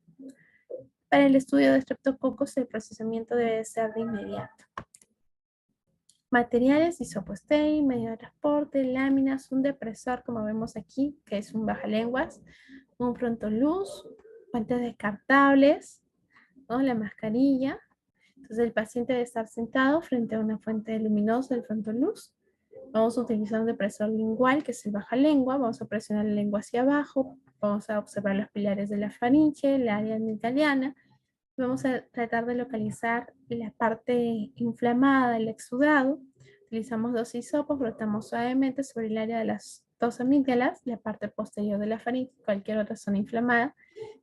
Para el estudio de estreptococos, el procesamiento debe ser de inmediato. Materiales, hisopo estéril, medio de transporte, láminas, un depresor, como vemos aquí, que es un bajalenguas, un frontoluz, guantes descartables, ¿no? La mascarilla. Entonces el paciente debe estar sentado frente a una fuente luminosa del frontoluz. Vamos a utilizar un depresor lingual, que es el bajalengua. Vamos a presionar la lengua hacia abajo. Vamos a observar los pilares de la faringe, la área italiana. Vamos a tratar de localizar la parte inflamada, el exudado. Utilizamos dos hisopos, frotamos suavemente sobre el área de las dos amígdalas, la parte posterior de la faringe, cualquier otra zona inflamada,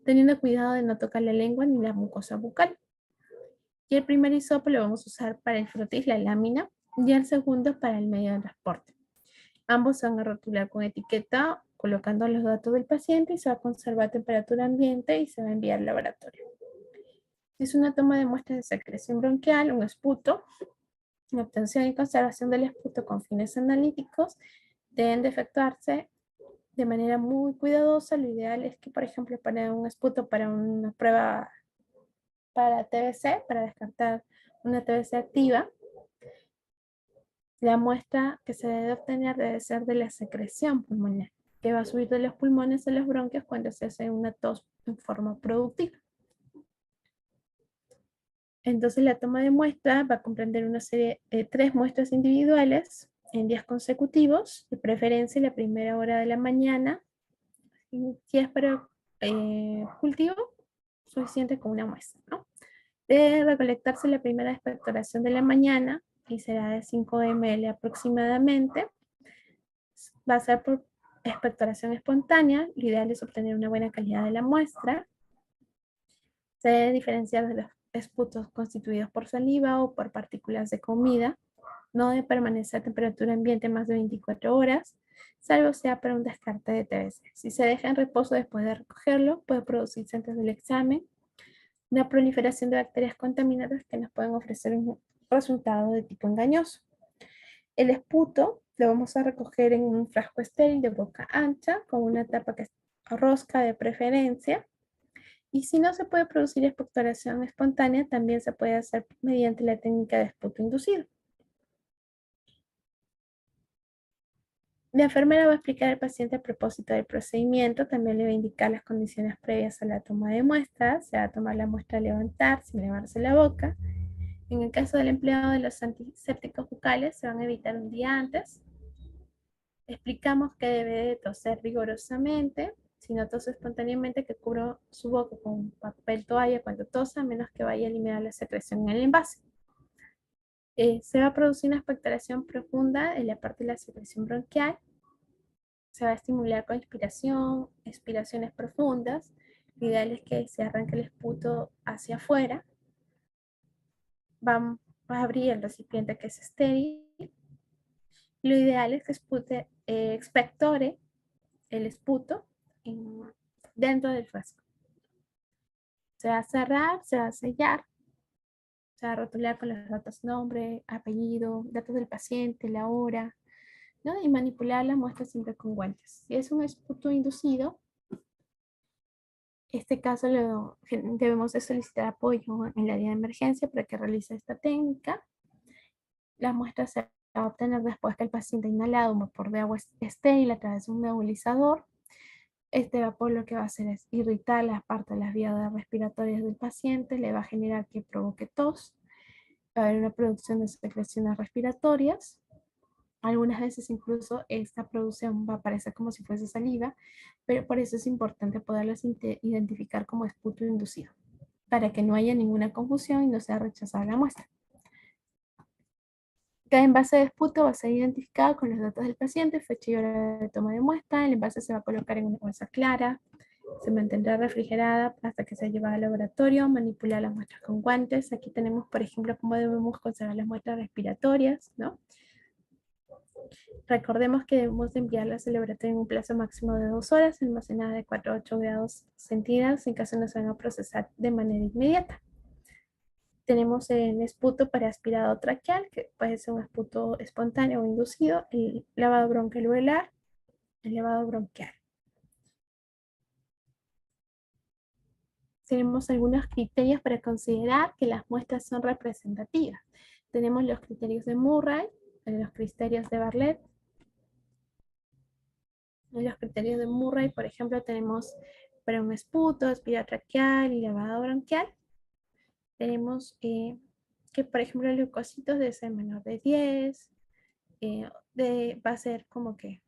teniendo cuidado de no tocar la lengua ni la mucosa bucal. Y el primer hisopo lo vamos a usar para el frotis, la lámina, y el segundo para el medio de transporte. Ambos se van a rotular con etiqueta, colocando los datos del paciente y se va a conservar a temperatura ambiente y se va a enviar al laboratorio. Es una toma de muestras de secreción bronquial, un esputo. La obtención y conservación del esputo con fines analíticos deben de efectuarse de manera muy cuidadosa. Lo ideal es que, por ejemplo, para un esputo, para una prueba para TBC, para descartar una TBC activa, la muestra que se debe obtener debe ser de la secreción pulmonar, que va a subir de los pulmones a los bronquios cuando se hace una tos en forma productiva. Entonces la toma de muestra va a comprender una serie de 3 muestras individuales en días consecutivos, de preferencia en la primera hora de la mañana. Si es para cultivo, suficiente con una muestra, ¿no? Debe recolectarse la primera expectoración de la mañana y será de 5 ml aproximadamente. Va a ser por expectoración espontánea. Lo ideal es obtener una buena calidad de la muestra. Se debe diferenciar de los esputos constituidos por saliva o por partículas de comida. No debe permanecer a temperatura ambiente más de 24 horas, salvo sea para un descarte de TBC. Si se deja en reposo después de recogerlo, puede producirse antes del examen una proliferación de bacterias contaminantes que nos pueden ofrecer un resultado de tipo engañoso. El esputo lo vamos a recoger en un frasco estéril de boca ancha, con una tapa que es rosca de preferencia. Y si no se puede producir expectoración espontánea, también se puede hacer mediante la técnica de esputo inducido. La enfermera va a explicar al paciente a propósito del procedimiento, también le va a indicar las condiciones previas a la toma de muestras, se va a tomar la muestra al levantar, sin lavarse la boca. En el caso del empleado de los antisépticos bucales, se van a evitar un día antes. Explicamos que debe de toser rigurosamente, si no tose espontáneamente, que cubra su boca con papel toalla cuando tosa, a menos que vaya a eliminar la secreción en el envase. Se va a producir una expectoración profunda en la parte de la secreción bronquial. Se va a estimular con inspiración, expiraciones profundas. Lo ideal es que se arranque el esputo hacia afuera. Vamos a abrir el recipiente que es estéril. Lo ideal es que expectore el esputo dentro del frasco. Se va a cerrar, se va a sellar, se va a rotular con los datos nombre, apellido, datos del paciente, la hora, ¿no? Y manipular la muestra siempre con guantes. Si es un esputo inducido, este caso debemos de solicitar apoyo en la área de emergencia para que realice esta técnica. Las muestras se va a obtener después que el paciente ha inhalado un vapor de agua estéril a través de un nebulizador. Este vapor lo que va a hacer es irritar las partes de las vías respiratorias del paciente, le va a generar que provoque tos, va a haber una producción de secreciones respiratorias. Algunas veces incluso esta producción va a parecer como si fuese saliva, pero por eso es importante poderlas identificar como esputo inducido, para que no haya ninguna confusión y no sea rechazada la muestra. Cada envase de esputo va a ser identificado con los datos del paciente, fecha y hora de toma de muestra. El envase se va a colocar en una bolsa clara, se mantendrá refrigerada hasta que sea llevada al laboratorio, manipular las muestras con guantes. Aquí tenemos, por ejemplo, cómo debemos conservar las muestras respiratorias, ¿no? Recordemos que debemos enviarlas al laboratorio en un plazo máximo de 2 horas, almacenadas de 4 a 8 grados centígrados, en caso no se van a procesar de manera inmediata. Tenemos el esputo para aspirado traqueal, que puede ser un esputo espontáneo o inducido, el lavado bronquial, el lavado bronquial. Tenemos algunos criterios para considerar que las muestras son representativas. Tenemos los criterios de Murray, los criterios de Bartlett. En los criterios de Murray, por ejemplo, tenemos para un esputo, aspirado traqueal y lavado bronquial. Tenemos que, por ejemplo, el leucocitos debe ser menor de 10, va a ser como que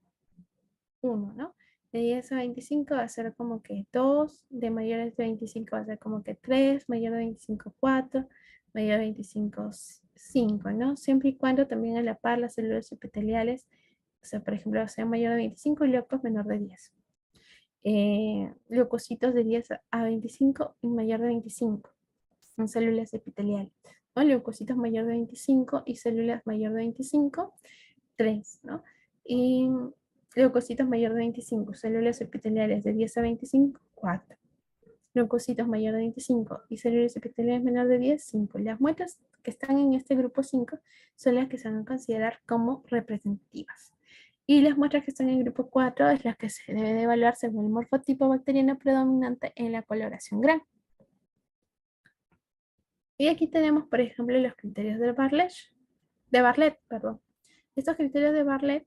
1, ¿no? De 10 a 25 va a ser como que 2, de mayores de 25 va a ser como que 3, mayor de 25 4, mayor de 25 5, ¿no? Siempre y cuando también a la par las células epiteliales, o sea, por ejemplo, sea mayor de 25 y leucos menor de 10. Leucocitos de 10 a 25 y mayor de 25 en células epiteliales, ¿no? Leucocitos mayor de 25 y células mayor de 25, 3, ¿no? Y leucocitos mayor de 25, células epiteliales de 10 a 25, 4. Leucocitos mayor de 25 y células epiteliales menor de 10, 5. Las muestras que están en este grupo 5 son las que se van a considerar como representativas. Y las muestras que están en el grupo 4 es las que se debe de evaluar según el morfotipo bacteriano predominante en la coloración gran. Y aquí tenemos, por ejemplo, los criterios de Bartlett, perdón. Estos criterios de Bartlett,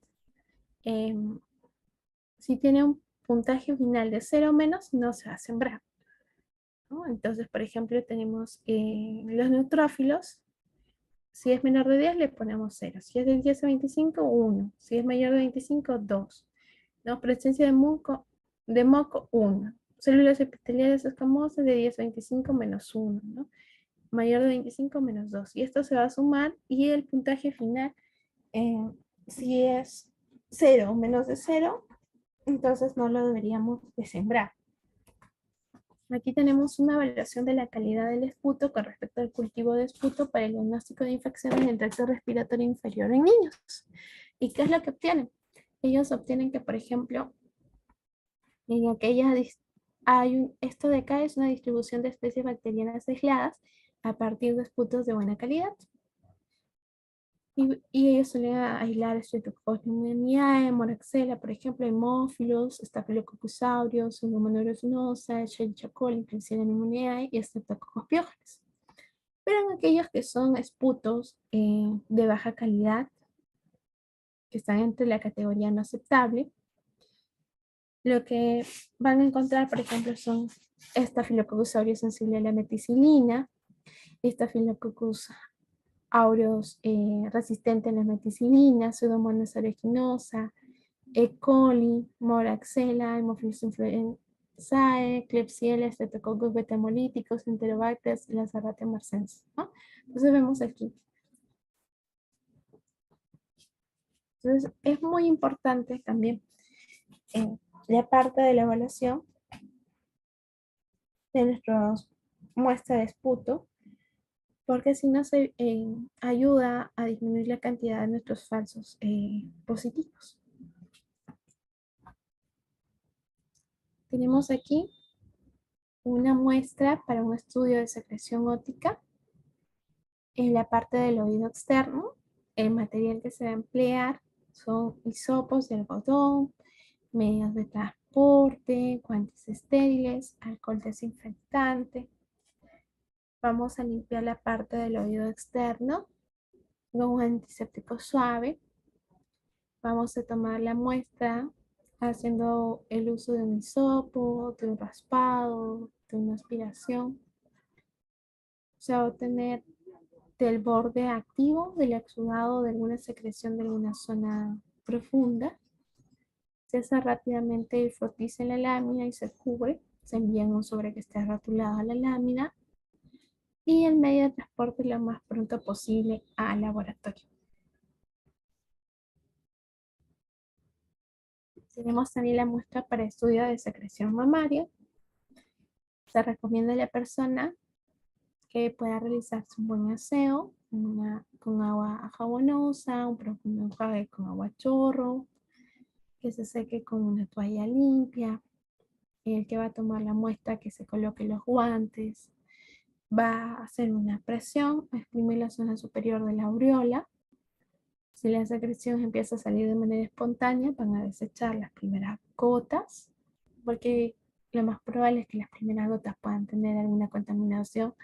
si tiene un puntaje final de 0 o menos, no se va a sembrar, ¿no? Entonces, por ejemplo, tenemos los neutrófilos. Si es menor de 10, le ponemos 0. Si es de 10 a 25, 1. Si es mayor de 25, 2. ¿No? Presencia de moco 1. Células epiteliales escamosas de 10 a 25 menos 1, ¿no? Mayor de 25 menos 2. Y esto se va a sumar y el puntaje final, si es 0 o menos de 0, entonces no lo deberíamos de sembrar. Aquí tenemos una evaluación de la calidad del esputo con respecto al cultivo de esputo para el diagnóstico de infecciones del tracto respiratorio inferior en niños. ¿Y qué es lo que obtienen? Ellos obtienen que, por ejemplo, en aquellas esto de acá es una distribución de especies bacterianas aisladas a partir de esputos de buena calidad. Y ellos suelen aislar Streptococcus pneumoniae, Moraxella, por ejemplo, Haemophilus, Staphylococcus aureus, Pseudomonas aeruginosa, Escherichia coli, Klebsiella pneumoniae y Streptococcus pyogenes. Pero en aquellos que son esputos de baja calidad, que están entre la categoría no aceptable. Lo que van a encontrar, por ejemplo, son Staphylococcus aureus sensible a la meticilina, Staphylococcus aureus resistente a la meticilina, Pseudomonas aeruginosa, E. coli, Moraxella, Haemophilus influenzae, Klebsiella, Streptococcus beta hemolíticos, Enterobacter, Lacerate marcescens, ¿no? Entonces vemos aquí. Entonces es muy importante también la parte de la evaluación de nuestras muestras de esputo, porque si nos ayuda a disminuir la cantidad de nuestros falsos positivos. Tenemos aquí una muestra para un estudio de secreción óptica en la parte del oído externo. El material que se va a emplear son hisopos de algodón, medios de transporte, guantes estériles, alcohol desinfectante. Vamos a limpiar la parte del oído externo con un antiséptico suave. Vamos a tomar la muestra haciendo el uso de un hisopo, de un raspado, de una aspiración. Se va a obtener del borde activo del exudado de alguna secreción de alguna zona profunda. Se hace rápidamente el frotiz en la lámina y se cubre. Se envía en un sobre que esté rotulado a la lámina y el medio de transporte lo más pronto posible al laboratorio. Tenemos también la muestra para estudio de secreción mamaria. Se recomienda a la persona que pueda realizarse un buen aseo con agua jabonosa, un profundo enjuague con agua a chorro, que se seque con una toalla limpia. El que va a tomar la muestra, que se coloque los guantes, va a hacer una presión, exprimir la zona superior de la aureola. Si la secreción empieza a salir de manera espontánea, van a desechar las primeras gotas, porque lo más probable es que las primeras gotas puedan tener alguna contaminación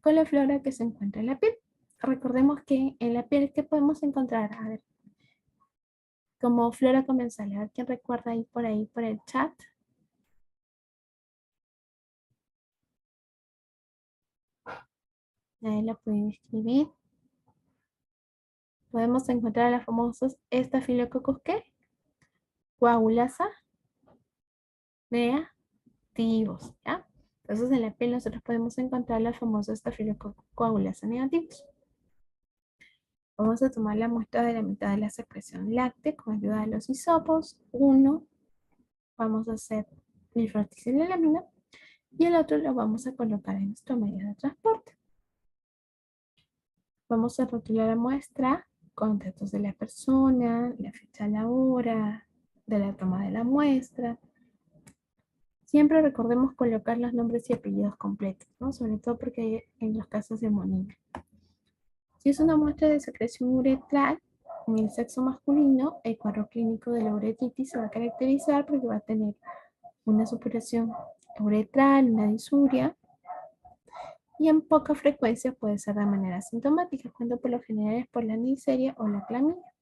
con la flora que se encuentra en la piel. Recordemos que en la piel, ¿qué podemos encontrar? A ver, como flora comensal. A ver, ¿quién recuerda ahí por el chat? Nadie la puede escribir. Podemos encontrar los famosos Staphylococcus, ¿qué? Coagulasa negativos, ¿ya? Entonces en la piel nosotros podemos encontrar los famosos Staphylococcus coagulasa negativos. Vamos a tomar la muestra de la mitad de la secreción láctea con ayuda de los hisopos. Uno, vamos a hacer el frotis en la lámina y el otro lo vamos a colocar en nuestro medio de transporte. Vamos a rotular la muestra con datos de la persona, la fecha, la hora de la toma de la muestra. Siempre recordemos colocar los nombres y apellidos completos, ¿no? Sobre todo porque en los casos de hemonimia. Si es una muestra de secreción uretral en el sexo masculino, el cuadro clínico de la uretitis se va a caracterizar porque va a tener una supuración uretral, una disuria, y en poca frecuencia puede ser de manera asintomática, cuando por lo general es por la neisseria o la clamidia.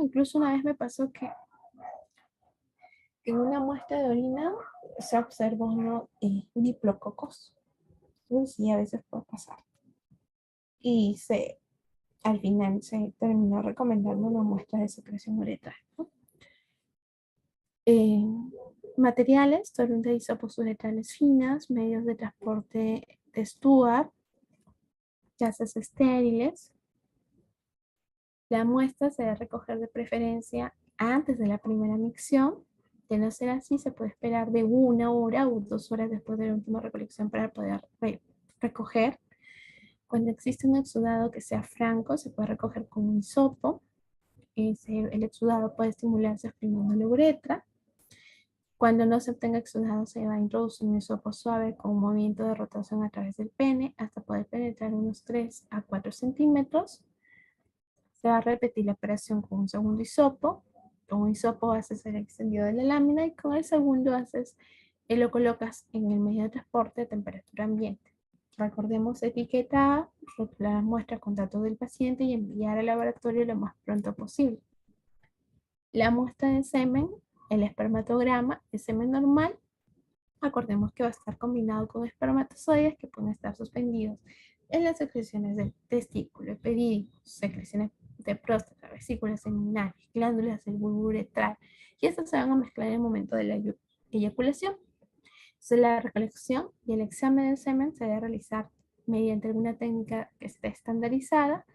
Incluso una vez me pasó que en una muestra de orina se observó diplococos. Entonces sí, a veces puede pasar. Y al final se terminó recomendando una muestra de secreción uretral, ¿no? Materiales, solución de hisopos uretrales finas, medios de transporte de Stuart, gases estériles. La muestra se debe recoger de preferencia antes de la primera micción. De no ser así, se puede esperar de 1 hora o 2 horas después de la última recolección para poder recoger. Cuando existe un exudado que sea franco, se puede recoger con un hisopo. El exudado puede estimularse exprimiendo la uretra. Cuando no se obtenga exudado, se va a introducir un hisopo suave con un movimiento de rotación a través del pene hasta poder penetrar unos 3 a 4 centímetros. Se va a repetir la operación con un segundo hisopo. Con un hisopo haces el extendido de la lámina y con el segundo lo colocas en el medio de transporte a temperatura ambiente. Recordemos etiquetar, rotular la muestra con datos del paciente y enviar al laboratorio lo más pronto posible. La muestra de semen, el espermatograma, el semen normal, acordemos que va a estar combinado con espermatozoides que pueden estar suspendidos en las secreciones del testículo, epidídimo, secreciones de próstata, vesículas seminales, glándulas del bulbo uretral, y estas se van a mezclar en el momento de la eyaculación. Entonces, la recolección y el examen del semen se debe realizar mediante alguna técnica que esté estandarizada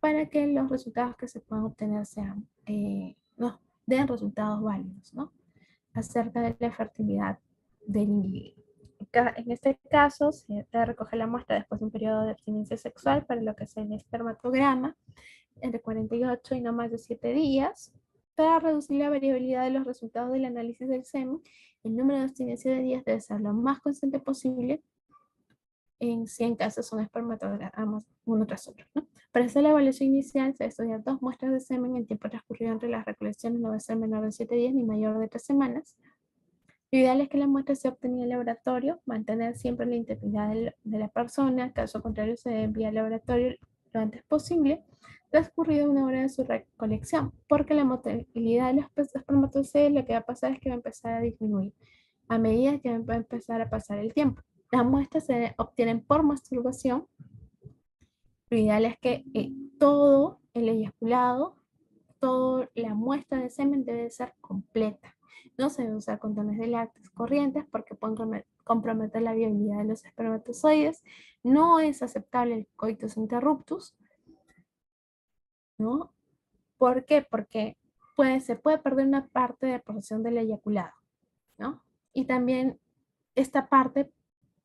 para que los resultados que se puedan obtener sean, no, den resultados válidos, ¿no? Acerca de la fertilidad del individuo. En este caso, se debe recoger la muestra después de un periodo de abstinencia sexual para lo que es el espermatograma, entre 48 y no más de 7 días, para reducir la variabilidad de los resultados del análisis del semen. El número de abstinencia de días debe ser lo más constante posible. En 100 casos son espermatogramas uno tras otro, ¿no? Para hacer la evaluación inicial se estudian 2 muestras de semen. El tiempo transcurrido entre las recolecciones no debe ser menor de 7 días ni mayor de 3 semanas. Lo ideal es que la muestra se obtenga en el laboratorio, mantener siempre la integridad de la persona, caso contrario se debe enviar al laboratorio lo antes posible, transcurrida una hora de su recolección, porque la motilidad de los espermatozoides lo que va a pasar es que va a empezar a disminuir a medida que va a empezar a pasar el tiempo. Las muestras se obtienen por masturbación. Lo ideal es que todo el eyaculado, toda la muestra de semen debe ser completa. No se debe usar condones de látex corrientes porque pueden comprometer la viabilidad de los espermatozoides. No es aceptable el coitus interruptus, ¿no? ¿Por qué? Porque se puede perder una parte de la porción del eyaculado, ¿no? Y también esta parte,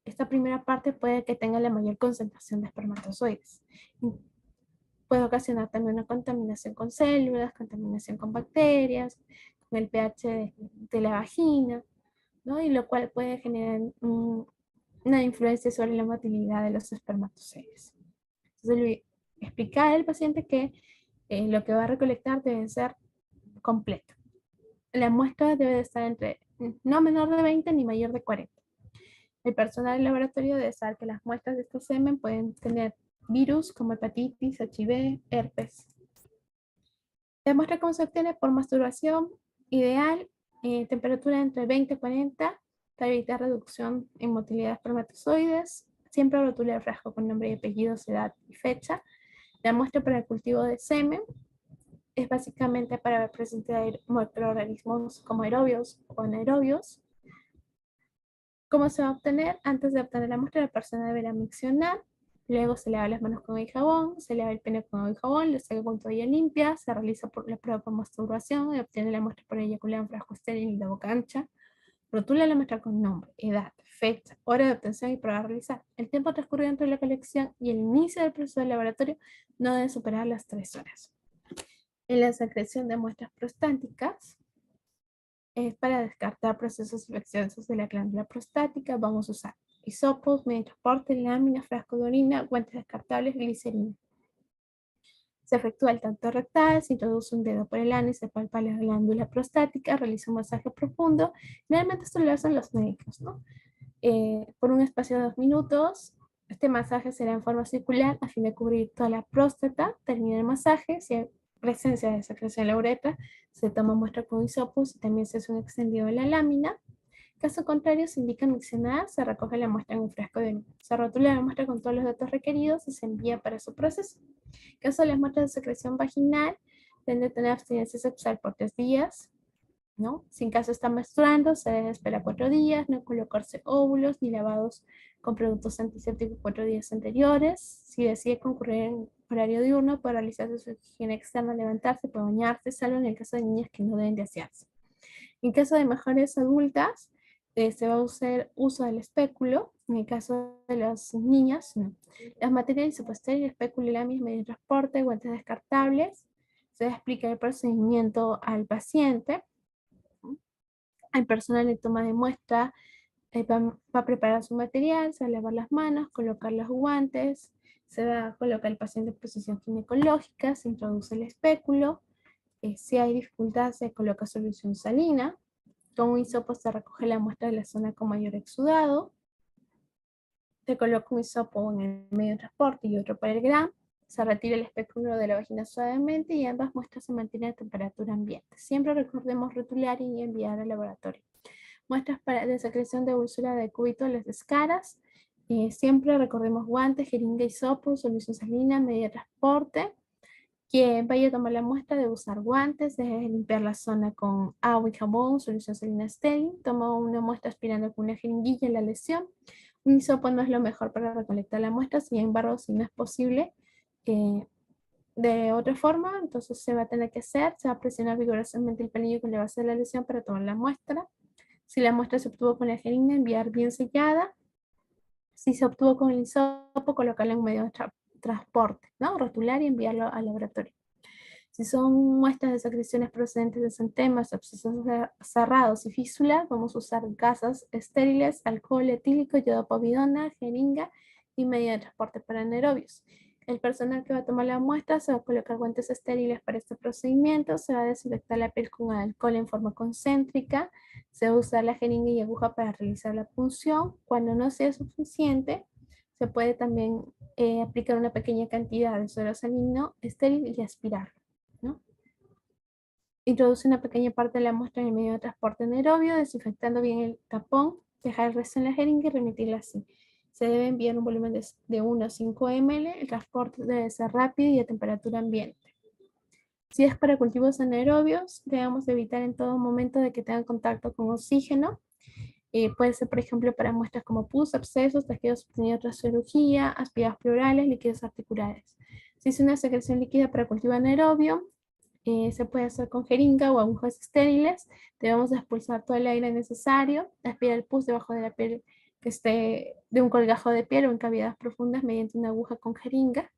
esta primera parte puede que tenga la mayor concentración de espermatozoides. Puede ocasionar también una contaminación con células, contaminación con bacterias, con el pH de la vagina, ¿no? Y lo cual puede generar una influencia sobre la motilidad de los espermatozoides. Entonces, explicar al paciente que lo que va a recolectar debe ser completo. La muestra debe de estar entre no menor de 20 ni mayor de 40. El personal del laboratorio debe saber que las muestras de este semen pueden tener virus como hepatitis, HIV, herpes. La muestra cómo se obtiene por masturbación ideal, temperatura entre 20 y 40 para evitar reducción en motilidad de espermatozoides. Siempre rotula el frasco con nombre y apellidos, edad y fecha. La muestra para el cultivo de semen es básicamente para ver presencia de microorganismos como aerobios o anaerobios. ¿Cómo se va a obtener? Antes de obtener la muestra, la persona deberá miccionar, luego se lava las manos con agua y jabón, se lava el pene con agua y jabón, le saca con toalla limpia, se realiza la prueba por masturbación y obtiene la muestra por eyacular en frasco estéril y de boca ancha. Rotula la muestra con nombre, edad, fecha, hora de obtención y prueba a realizar. El tiempo transcurrido entre la colección y el inicio del proceso del laboratorio no debe superar las 3 horas. En la secreción de muestras prostáticas, es para descartar procesos infecciosos de la glándula prostática. Vamos a usar hisopos, medio de transporte, láminas, frasco de orina, guantes descartables, glicerina. Se efectúa el tacto rectal, se introduce un dedo por el ano y se palpa la glándula prostática, realiza un masaje profundo. Generalmente esto lo hacen los médicos, ¿no? Por un espacio de 2 minutos. Este masaje será en forma circular a fin de cubrir toda la próstata. Termina el masaje. Si hay presencia de secreción en la uretra, se toma muestra con hisopos y también se hace un extendido de la lámina. Caso contrario, se indica miccionar, se recoge la muestra en un frasco de orina. Se rotula la muestra con todos los datos requeridos y se envía para su proceso. En caso de las muestras de secreción vaginal, deben de tener abstinencia sexual por 3 días, ¿no? Si en caso está menstruando, se debe esperar 4 días, no colocarse óvulos ni lavados con productos antisépticos 4 días anteriores. Si decide concurrir en horario diurno, puede realizarse su higiene externa, levantarse, puede bañarse, salvo en el caso de niñas que no deben de asearse. En caso de mujeres adultas, se va a hacer uso del espéculo. En el caso de las niñas, no. Las materias supuestarias, espéculo y láminas, medio de transporte, guantes descartables. Se explica el procedimiento al paciente. El personal de toma de muestra va a preparar su material, se va a lavar las manos, colocar los guantes, se va a colocar el paciente en posición ginecológica, se introduce el espéculo. Si hay dificultad, se coloca solución salina. Con un hisopo se recoge la muestra de la zona con mayor exudado. te coloca un hisopo en el medio de transporte y otro para el gram. Se retira el espéculo de la vagina suavemente y ambas muestras se mantienen a temperatura ambiente. Siempre recordemos rotular y enviar al laboratorio. Muestras de secreción de úlcera de cúbito en las escaras. Siempre recordemos guantes, jeringa, hisopo, solución salina, medio de transporte. Quien vaya a tomar la muestra debe usar guantes, debe limpiar la zona con agua y jabón, solución salina estéril. Toma una muestra aspirando con una jeringuilla en la lesión. Un hisopo no es lo mejor para recolectar la muestra, sin embargo, si no es posible de otra forma, entonces se va a tener que hacer, se va a presionar vigorosamente el palillo con la base de la lesión para tomar la muestra. Si la muestra se obtuvo con la jeringa, enviar bien sellada. Si se obtuvo con el hisopo, colocarla en un medio de transporte, ¿no? Rotular y enviarlo al laboratorio. Si son muestras de secreciones procedentes de centemas, abscesos cerrados y fístula, vamos a usar gasas estériles, alcohol etílico, yodopovidona, jeringa y medio de transporte para anaerobios. El personal que va a tomar la muestra se va a colocar guantes estériles para este procedimiento, se va a desinfectar la piel con alcohol en forma concéntrica, se va a usar la jeringa y aguja para realizar la punción. Cuando no sea suficiente, se puede también aplicar una pequeña cantidad de suero salino estéril y aspirarlo, ¿no? Introduce una pequeña parte de la muestra en el medio de transporte anaerobio, desinfectando bien el tapón, dejar el resto en la jeringa y remitirla así. Se debe enviar un volumen de 1 a 5 ml, el transporte debe ser rápido y a temperatura ambiente. Si es para cultivos anaerobios, debemos evitar en todo momento de que tengan contacto con oxígeno. Puede ser, por ejemplo, para muestras como pus, abscesos, tejidos obtenidos tras cirugía, aspirados pleurales, líquidos articulares. Si es una secreción líquida para cultivo anaerobio, se puede hacer con jeringa o agujas estériles. Debemos expulsar todo el aire necesario, aspirar el pus debajo de la piel que esté de un colgajo de piel o en cavidades profundas mediante una aguja con jeringa.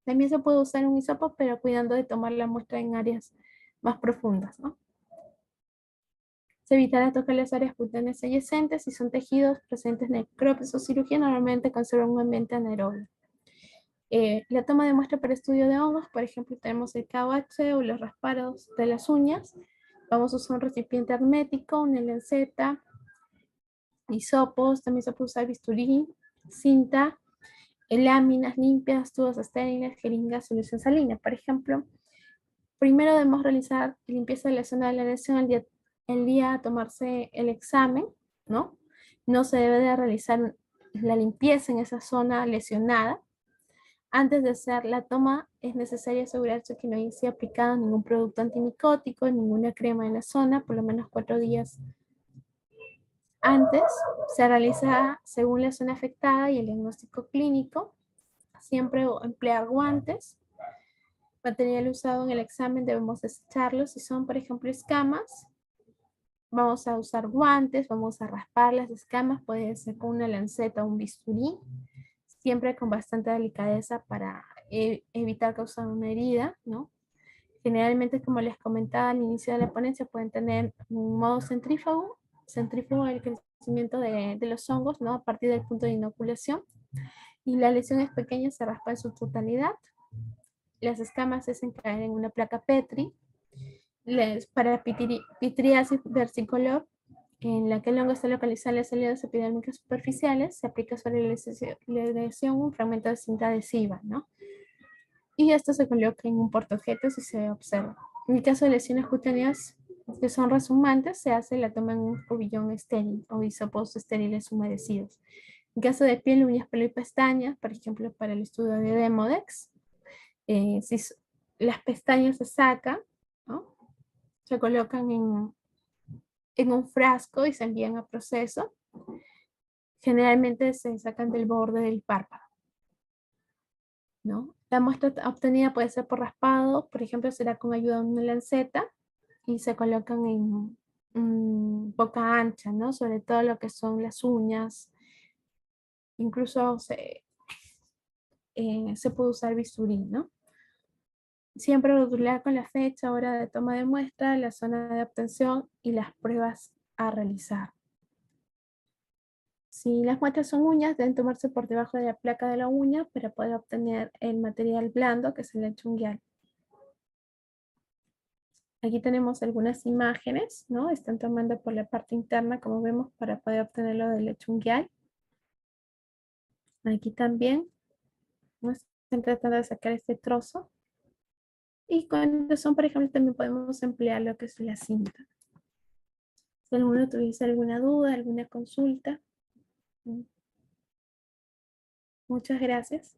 También se puede usar un hisopo, pero cuidando de tomar la muestra en áreas más profundas, ¿no? Se evitará tocar las áreas cutáneas adyacentes. Si son tejidos presentes necropsias o cirugía, normalmente conservan un ambiente anaerobio. La toma de muestra para estudio de hongos, por ejemplo, tenemos el KOH o los raspados de las uñas. Vamos a usar un recipiente hermético, una lanceta, hisopos, también se puede usar bisturí, cinta, láminas limpias, tubos estériles, jeringas, solución salina. Por ejemplo, primero debemos realizar limpieza de la zona de la lesión el día a tomarse el examen, ¿no? No se debe de realizar la limpieza en esa zona lesionada. Antes de hacer la toma, es necesario asegurarse que no haya aplicado ningún producto antimicótico, ninguna crema en la zona, por lo menos 4 días antes. Se realiza según la zona afectada y el diagnóstico clínico. Siempre emplear guantes. Material usado en el examen debemos desecharlo. Si son, por ejemplo, escamas, vamos a usar guantes, vamos a raspar las escamas, puede ser con una lanceta o un bisturí, siempre con bastante delicadeza para evitar causar una herida, ¿no? Generalmente, como les comentaba al inicio de la ponencia, pueden tener un modo centrífugo del crecimiento de los hongos, ¿no? A partir del punto de inoculación. Y la lesión es pequeña, se raspa en su totalidad. Las escamas se hacen caer en una placa Petri. Para pitriasis versicolor, en la que el hongo está localizado en las salidas epidérmicas superficiales, se aplica sobre la lesión un fragmento de cinta adhesiva, ¿no? Y esto se coloca en un portaobjetos y se observa. En el caso de lesiones cutáneas que son resumantes, se hace la toma en un cubillón estéril o hisopos estériles humedecidos. En caso de piel, uñas, pelo y pestañas, por ejemplo, para el estudio de Demodex, si las pestañas se sacan, ¿no? Se colocan en un frasco y se envían a proceso. Generalmente se sacan del borde del párpado, ¿no? La muestra obtenida puede ser por raspado, por ejemplo, será con ayuda de una lanceta y se colocan en boca ancha, ¿no? Sobre todo lo que son las uñas. Incluso se puede usar bisturí, ¿no? Siempre rotular con la fecha, hora de toma de muestra, la zona de obtención y las pruebas a realizar. Si las muestras son uñas, deben tomarse por debajo de la placa de la uña para poder obtener el material blando que es el lechunguial. Aquí tenemos algunas imágenes, ¿no? Están tomando por la parte interna, como vemos, para poder obtenerlo del lechunguial. Aquí también están tratando de sacar este trozo. Y cuando son, por ejemplo, también podemos emplear lo que es la cinta. Si alguno tuviese alguna duda, alguna consulta. Muchas gracias.